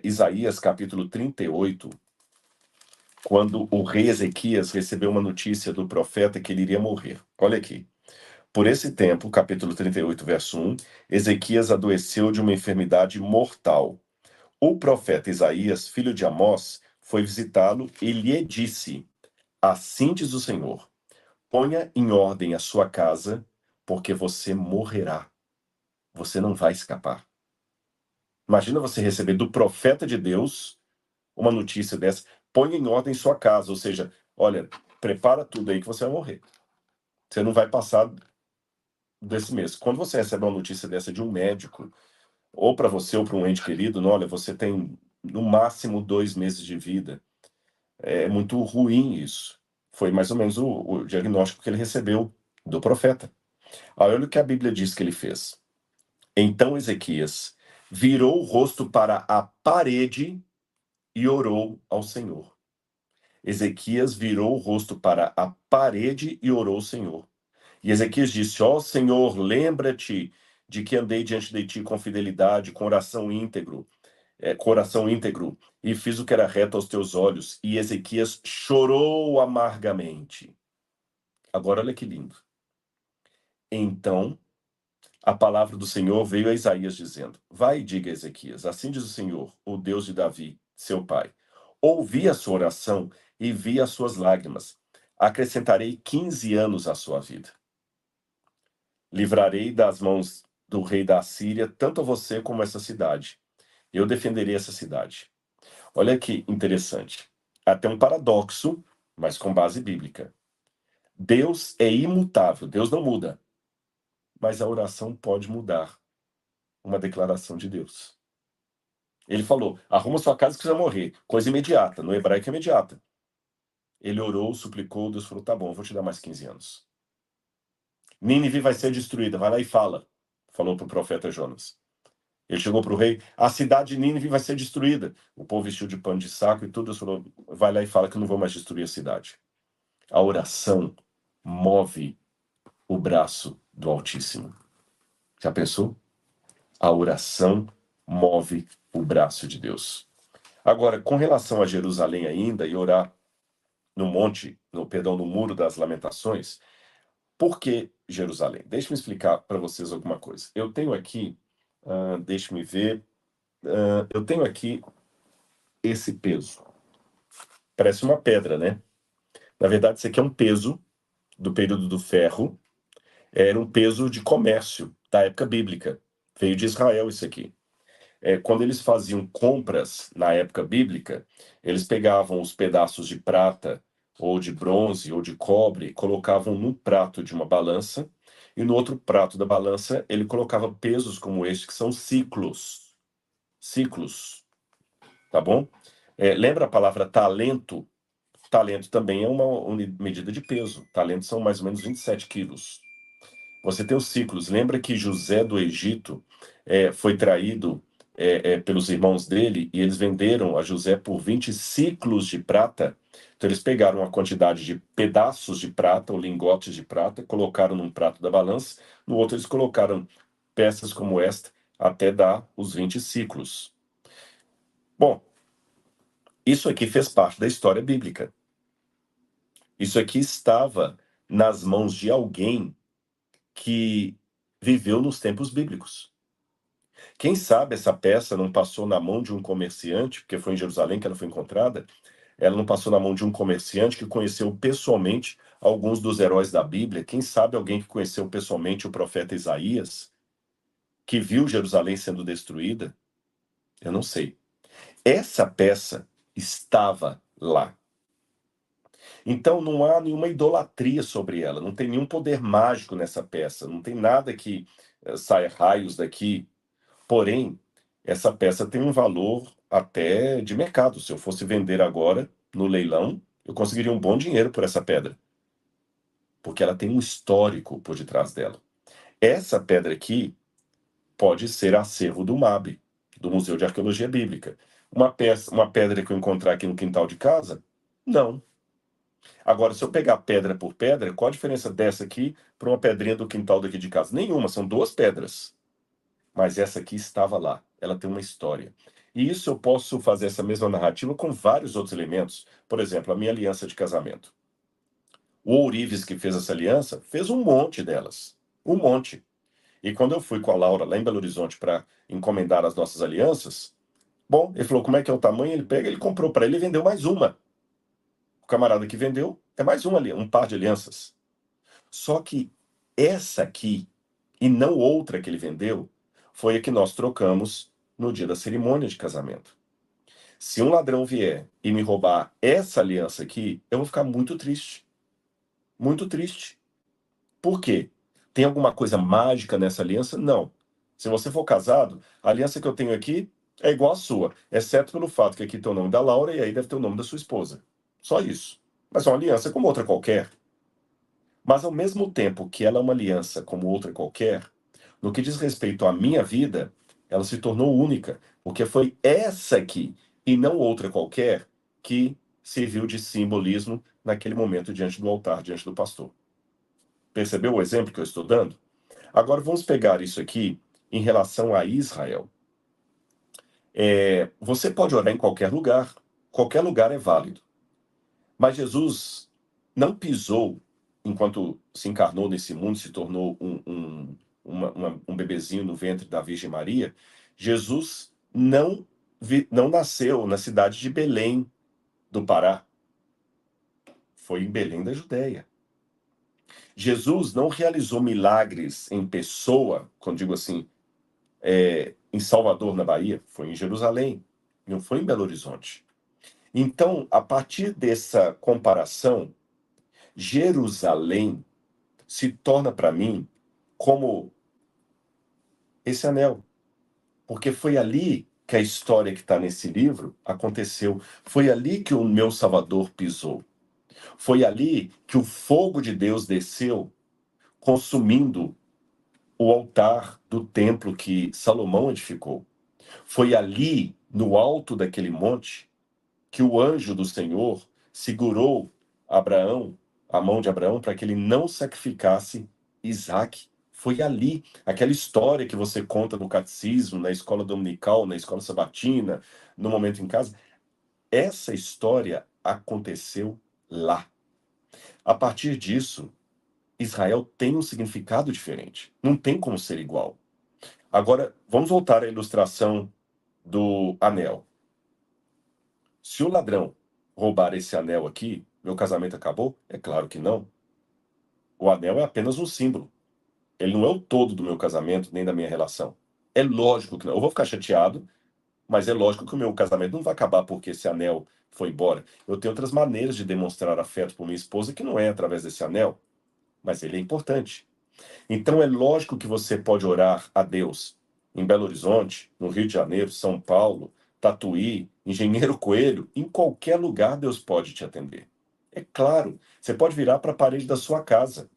Isaías capítulo 38, quando o rei Ezequias recebeu uma notícia do profeta que ele iria morrer. Olha aqui. Por esse tempo, capítulo 38, verso 1, Ezequias adoeceu de uma enfermidade mortal. O profeta Isaías, filho de Amós, foi visitá-lo e lhe disse: Assim diz o Senhor, ponha em ordem a sua casa, porque você morrerá. Você não vai escapar. Imagina você receber do profeta de Deus uma notícia dessa. Ponha em ordem sua casa, ou seja, olha, prepara tudo aí que você vai morrer. Você não vai passar desse mês. Quando você recebe uma notícia dessa de um médico, ou para você ou para um ente querido, não, olha, você tem no máximo 2 meses de vida. É muito ruim isso. Foi mais ou menos o diagnóstico que ele recebeu do profeta. Olha o que a Bíblia diz que ele fez. Então Ezequias virou o rosto para a parede e orou ao Senhor. Ezequias virou o rosto para a parede e orou ao Senhor. E Ezequias disse: Ó Senhor, lembra-te de que andei diante de ti com fidelidade, coração íntegro, e fiz o que era reto aos teus olhos. E Ezequias chorou amargamente. Agora olha que lindo. Então a palavra do Senhor veio a Isaías dizendo: Vai e diga a Ezequias, assim diz o Senhor, o Deus de Davi, seu pai. Ouvi a sua oração e vi as suas lágrimas. Acrescentarei 15 anos à sua vida. Livrarei das mãos do rei da Assíria tanto a você como essa cidade. Eu defenderei essa cidade. Olha que interessante. Até um paradoxo, mas com base bíblica. Deus é imutável, Deus não muda. Mas a oração pode mudar uma declaração de Deus. Ele falou: arruma sua casa que você vai morrer. Coisa imediata, no hebraico é imediata. Ele orou, suplicou, Deus falou: tá bom, eu vou te dar mais 15 anos. Nínive vai ser destruída, vai lá e fala, falou para o profeta Jonas. Ele chegou para o rei: a cidade de Nínive vai ser destruída. O povo vestiu de pano de saco e tudo. Deus falou: vai lá e fala que eu não vou mais destruir a cidade. A oração move o braço do Altíssimo. Já pensou? A oração move o braço de Deus. Agora, com relação a Jerusalém ainda, e orar no Muro das Lamentações, por que Jerusalém? Deixe-me explicar para vocês alguma coisa. Eu tenho aqui, deixe-me ver, eu tenho aqui esse peso. Parece uma pedra, né? Na verdade, isso aqui é um peso do período do ferro, era um peso de comércio da época bíblica. Veio de Israel isso aqui. Quando eles faziam compras na época bíblica, eles pegavam os pedaços de prata, ou de bronze, ou de cobre, colocavam num prato de uma balança, e no outro prato da balança ele colocava pesos como este, que são ciclos. Ciclos, tá bom? Lembra a palavra talento? Talento também é uma medida de peso. Talento são mais ou menos 27 quilos. Você tem os ciclos. Lembra que José do Egito foi traído pelos irmãos dele e eles venderam a José por 20 ciclos de prata? Então eles pegaram uma quantidade de pedaços de prata ou lingotes de prata, colocaram num prato da balança, no outro eles colocaram peças como esta até dar os 20 ciclos. Bom, isso aqui fez parte da história bíblica. Isso aqui estava nas mãos de alguém que viveu nos tempos bíblicos. Quem sabe essa peça não passou na mão de um comerciante, porque foi em Jerusalém que ela foi encontrada, ela não passou na mão de um comerciante que conheceu pessoalmente alguns dos heróis da Bíblia, quem sabe alguém que conheceu pessoalmente o profeta Isaías, que viu Jerusalém sendo destruída? Eu não sei. Essa peça estava lá. Então não há nenhuma idolatria sobre ela, não tem nenhum poder mágico nessa peça, não tem nada que saia raios daqui. Porém, essa peça tem um valor até de mercado. Se eu fosse vender agora no leilão, eu conseguiria um bom dinheiro por essa pedra, porque ela tem um histórico por detrás dela. Essa pedra aqui pode ser acervo do MAB, do Museu de Arqueologia Bíblica. Uma pedra que eu encontrar aqui no quintal de casa? Não. Agora, se eu pegar pedra por pedra, qual a diferença dessa aqui para uma pedrinha do quintal daqui de casa? Nenhuma, são duas pedras. Mas essa aqui estava lá, ela tem uma história. E isso eu posso fazer essa mesma narrativa com vários outros elementos. Por exemplo, a minha aliança de casamento. O ourives que fez essa aliança fez um monte delas. Um monte. E quando eu fui com a Laura lá em Belo Horizonte para encomendar as nossas alianças, bom, ele falou como é que é o tamanho, ele pega, ele comprou para ele e vendeu mais uma. O camarada que vendeu é mais uma, um par de alianças. Só que essa aqui, e não outra que ele vendeu, foi a que nós trocamos no dia da cerimônia de casamento. Se um ladrão vier e me roubar essa aliança aqui, eu vou ficar muito triste. Muito triste. Por quê? Tem alguma coisa mágica nessa aliança? Não. Se você for casado, a aliança que eu tenho aqui é igual à sua, exceto pelo fato que aqui tem o nome da Laura e aí deve ter o nome da sua esposa. Só isso. Mas é uma aliança como outra qualquer. Mas ao mesmo tempo que ela é uma aliança como outra qualquer, no que diz respeito à minha vida, ela se tornou única, porque foi essa aqui, e não outra qualquer, que serviu de simbolismo naquele momento diante do altar, diante do pastor. Percebeu o exemplo que eu estou dando? Agora vamos pegar isso aqui em relação a Israel. Você pode orar em qualquer lugar é válido. Mas Jesus não pisou, enquanto se encarnou nesse mundo, se tornou um bebezinho no ventre da Virgem Maria. Jesus não nasceu na cidade de Belém, do Pará. Foi em Belém da Judéia. Jesus não realizou milagres em pessoa, quando digo assim, em Salvador, na Bahia, foi em Jerusalém, não foi em Belo Horizonte. Então, a partir dessa comparação, Jerusalém se torna para mim como esse anel, porque foi ali que a história que está nesse livro aconteceu, foi ali que o meu Salvador pisou, foi ali que o fogo de Deus desceu, consumindo o altar do templo que Salomão edificou. Foi ali, no alto daquele monte, que o anjo do Senhor segurou Abraão, a mão de Abraão, para que ele não sacrificasse Isaac. Foi ali, aquela história que você conta no catecismo, na escola dominical, na escola sabatina, no momento em casa. Essa história aconteceu lá. A partir disso, Israel tem um significado diferente. Não tem como ser igual. Agora, vamos voltar à ilustração do anel. Se o ladrão roubar esse anel aqui, meu casamento acabou? É claro que não. O anel é apenas um símbolo. Ele não é o todo do meu casamento, nem da minha relação. É lógico que não. Eu vou ficar chateado, mas é lógico que o meu casamento não vai acabar porque esse anel foi embora. Eu tenho outras maneiras de demonstrar afeto por minha esposa que não é através desse anel, mas ele é importante. Então é lógico que você pode orar a Deus em Belo Horizonte, no Rio de Janeiro, São Paulo, Tatuí, Engenheiro Coelho, em qualquer lugar Deus pode te atender. É claro, você pode virar para a parede da sua casa.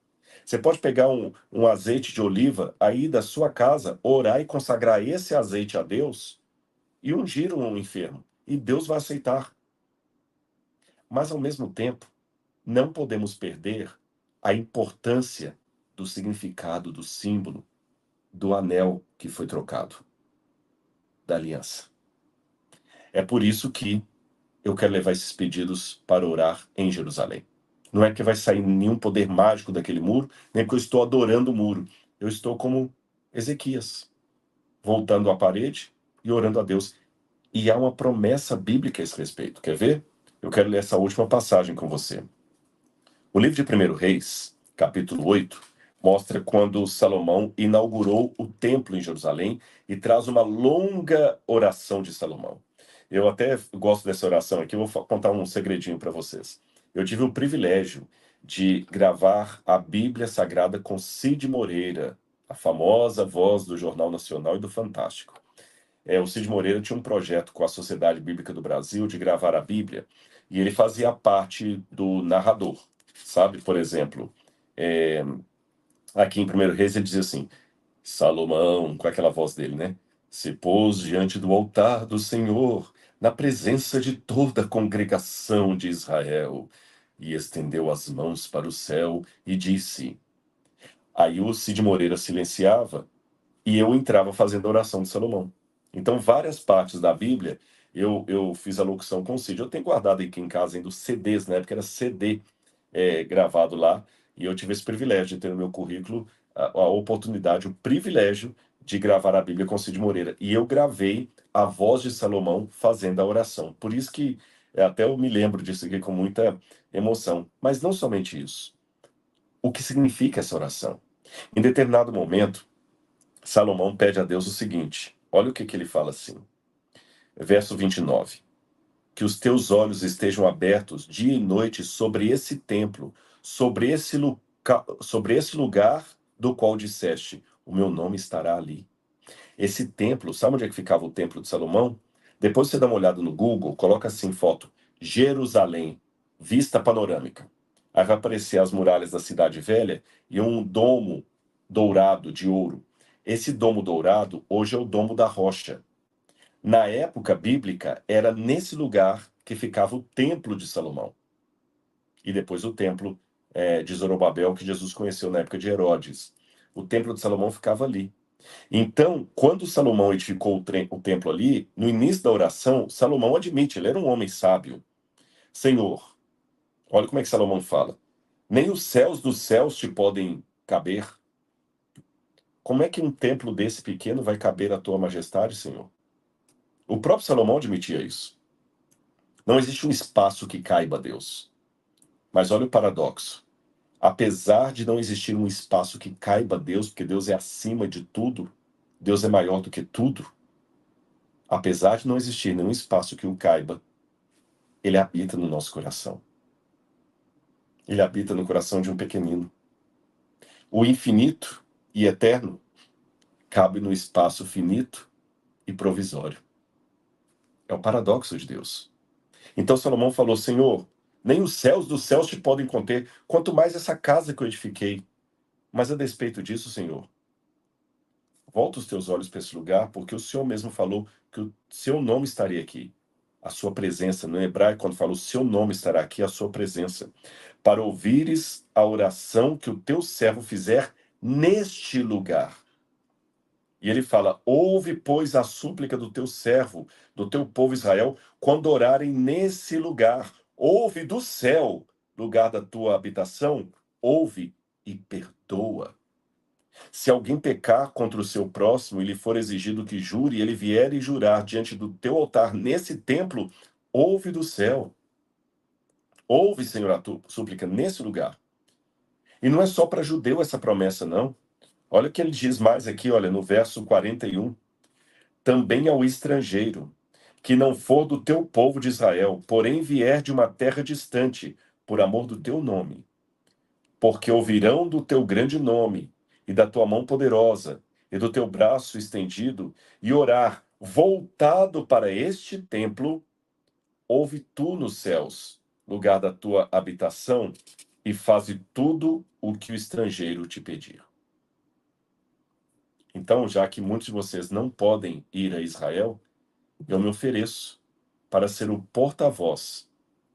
Você pode pegar um azeite de oliva aí da sua casa, orar e consagrar esse azeite a Deus e ungir um enfermo. E Deus vai aceitar. Mas, ao mesmo tempo, não podemos perder a importância do significado, do símbolo, do anel que foi trocado, da aliança. É por isso que eu quero levar esses pedidos para orar em Jerusalém. Não é que vai sair nenhum poder mágico daquele muro, nem porque eu estou adorando o muro. Eu estou como Ezequias, voltando à parede e orando a Deus. E há uma promessa bíblica a esse respeito. Quer ver? Eu quero ler essa última passagem com você. O livro de 1 Reis, capítulo 8, mostra quando Salomão inaugurou o templo em Jerusalém e traz uma longa oração de Salomão. Eu até gosto dessa oração aqui, eu vou contar um segredinho para vocês. Eu tive o privilégio de gravar a Bíblia Sagrada com Cid Moreira, a famosa voz do Jornal Nacional e do Fantástico. O Cid Moreira tinha um projeto com a Sociedade Bíblica do Brasil de gravar a Bíblia, e ele fazia parte do narrador, sabe? Por exemplo, aqui em 1 Reis ele diz assim, Salomão, com aquela voz dele, né? Se pôs diante do altar do Senhor, na presença de toda a congregação de Israel, e estendeu as mãos para o céu e disse... Aí o Cid Moreira silenciava e eu entrava fazendo a oração de Salomão. Então, várias partes da Bíblia, eu fiz a locução com o Cid. Eu tenho guardado aqui em casa ainda os CDs, na época era CD gravado lá, e eu tive esse privilégio de ter no meu currículo a oportunidade, o privilégio de gravar a Bíblia com o Cid Moreira. E eu gravei a voz de Salomão fazendo a oração. Por isso que até eu me lembro disso aqui com muita emoção. Mas não somente isso. O que significa essa oração? Em determinado momento, Salomão pede a Deus o seguinte: olha o que ele fala assim, verso 29. Que os teus olhos estejam abertos dia e noite sobre esse templo, sobre esse lugar do qual disseste, o meu nome estará ali. Esse templo, sabe onde é que ficava o templo de Salomão? Depois você dá uma olhada no Google, coloca assim foto, Jerusalém, vista panorâmica. Aí vai aparecer as muralhas da cidade velha e um domo dourado de ouro. Esse domo dourado hoje é o domo da rocha. Na época bíblica, era nesse lugar que ficava o templo de Salomão. E depois o templo de Zorobabel, que Jesus conheceu na época de Herodes. O templo de Salomão ficava ali. Então, quando Salomão edificou o templo ali, no início da oração, Salomão admite, ele era um homem sábio. Senhor, olha como é que Salomão fala. Nem os céus dos céus te podem caber. Como é que um templo desse pequeno vai caber a tua majestade, Senhor? O próprio Salomão admitia isso. Não existe um espaço que caiba a Deus. Mas olha o paradoxo. Apesar de não existir um espaço que caiba a Deus, porque Deus é acima de tudo, Deus é maior do que tudo, apesar de não existir nenhum espaço que o caiba, ele habita no nosso coração. Ele habita no coração de um pequenino. O infinito e eterno cabe no espaço finito e provisório. É o paradoxo de Deus. Então Salomão falou, Senhor, nem os céus dos céus te podem conter, quanto mais essa casa que eu edifiquei. Mas a despeito disso, Senhor, volta os teus olhos para esse lugar, porque o Senhor mesmo falou que o seu nome estaria aqui. A sua presença, no hebraico, quando fala o seu nome estará aqui, a sua presença. Para ouvires a oração que o teu servo fizer neste lugar. E ele fala, ouve, pois, a súplica do teu servo, do teu povo Israel, quando orarem nesse lugar. Ouve do céu, lugar da tua habitação, ouve e perdoa. Se alguém pecar contra o seu próximo e lhe for exigido que jure, e ele vier e jurar diante do teu altar nesse templo, ouve do céu. Ouve, Senhor, a tua súplica nesse lugar. E não é só para judeu essa promessa, não. Olha o que ele diz mais aqui, olha, no verso 41. Também ao estrangeiro, que não for do teu povo de Israel, porém vier de uma terra distante, por amor do teu nome. Porque ouvirão do teu grande nome, e da tua mão poderosa, e do teu braço estendido, e orar, voltado para este templo, ouve tu nos céus, lugar da tua habitação, e faze tudo o que o estrangeiro te pedir. Então, já que muitos de vocês não podem ir a Israel, eu me ofereço para ser o porta-voz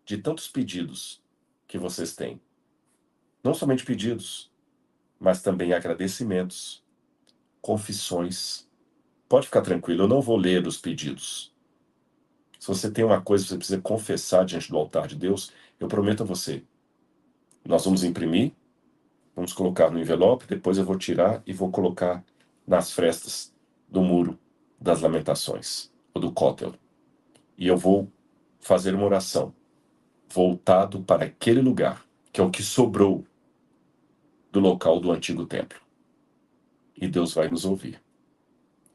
de tantos pedidos que vocês têm. Não somente pedidos, mas também agradecimentos, confissões. Pode ficar tranquilo, eu não vou ler os pedidos. Se você tem uma coisa que você precisa confessar diante do altar de Deus, eu prometo a você. Nós vamos imprimir, vamos colocar no envelope, depois eu vou tirar e vou colocar nas frestas do muro das lamentações, ou do cótel. E eu vou fazer uma oração voltado para aquele lugar, que é o que sobrou do local do antigo templo. E Deus vai nos ouvir.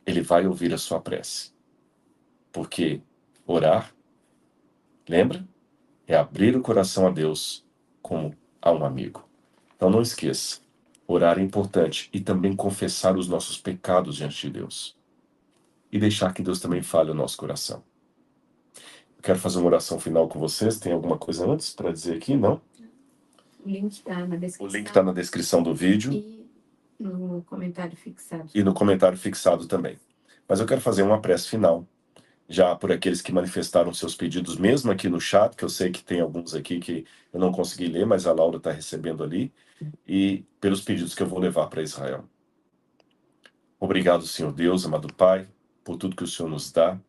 Ele vai ouvir a sua prece. Porque orar, lembra? É abrir o coração a Deus como a um amigo. Então não esqueça, orar é importante e também confessar os nossos pecados diante de Deus. E deixar que Deus também fale o nosso coração. Eu quero fazer uma oração final com vocês. Tem alguma coisa antes para dizer aqui? Não? O link está na descrição. O link está na descrição do vídeo. E no comentário fixado. E no comentário fixado também. Mas eu quero fazer uma prece final, já por aqueles que manifestaram seus pedidos, mesmo aqui no chat, que eu sei que tem alguns aqui que eu não consegui ler, mas a Laura está recebendo ali, e pelos pedidos que eu vou levar para Israel. Obrigado, Senhor Deus, amado Pai, por tudo que o Senhor nos dá.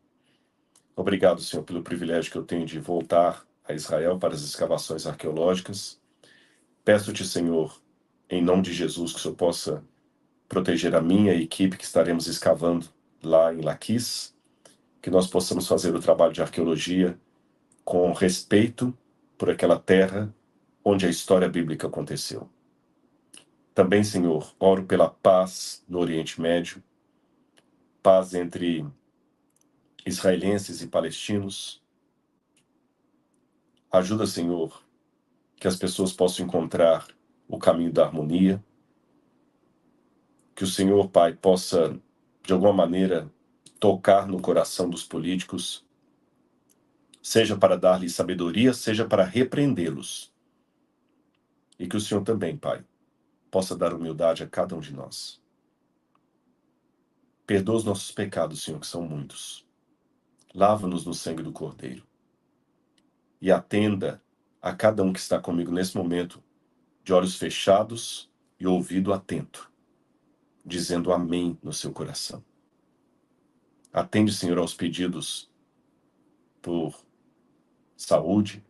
Obrigado, Senhor, pelo privilégio que eu tenho de voltar a Israel para as escavações arqueológicas. Peço-te, Senhor, em nome de Jesus, que o Senhor possa proteger a minha equipe que estaremos escavando lá em Laquis, que nós possamos fazer o trabalho de arqueologia com respeito por aquela terra onde a história bíblica aconteceu. Também, Senhor, oro pela paz no Oriente Médio, paz entre israelenses e palestinos. Ajuda, Senhor, que as pessoas possam encontrar o caminho da harmonia, que o Senhor, Pai, possa, de alguma maneira, tocar no coração dos políticos, seja para dar-lhes sabedoria, seja para repreendê-los. E que o Senhor também, Pai, possa dar humildade a cada um de nós. Perdoa os nossos pecados, Senhor, que são muitos. Lava-nos no sangue do Cordeiro. E atenda a cada um que está comigo nesse momento, de olhos fechados e ouvido atento, dizendo amém no seu coração. Atende, Senhor, aos pedidos por saúde,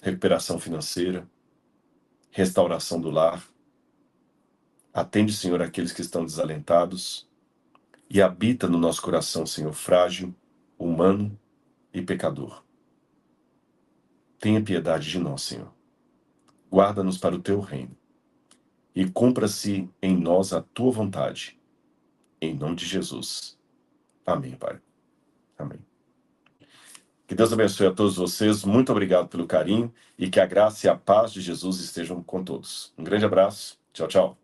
recuperação financeira, restauração do lar. Atende, Senhor, aqueles que estão desalentados e habita no nosso coração, Senhor, frágil, humano e pecador. Tenha piedade de nós, Senhor. Guarda-nos para o teu reino e cumpra-se em nós a tua vontade. Em nome de Jesus. Amém, Pai. Amém. Que Deus abençoe a todos vocês. Muito obrigado pelo carinho e que a graça e a paz de Jesus estejam com todos. Um grande abraço. Tchau, tchau.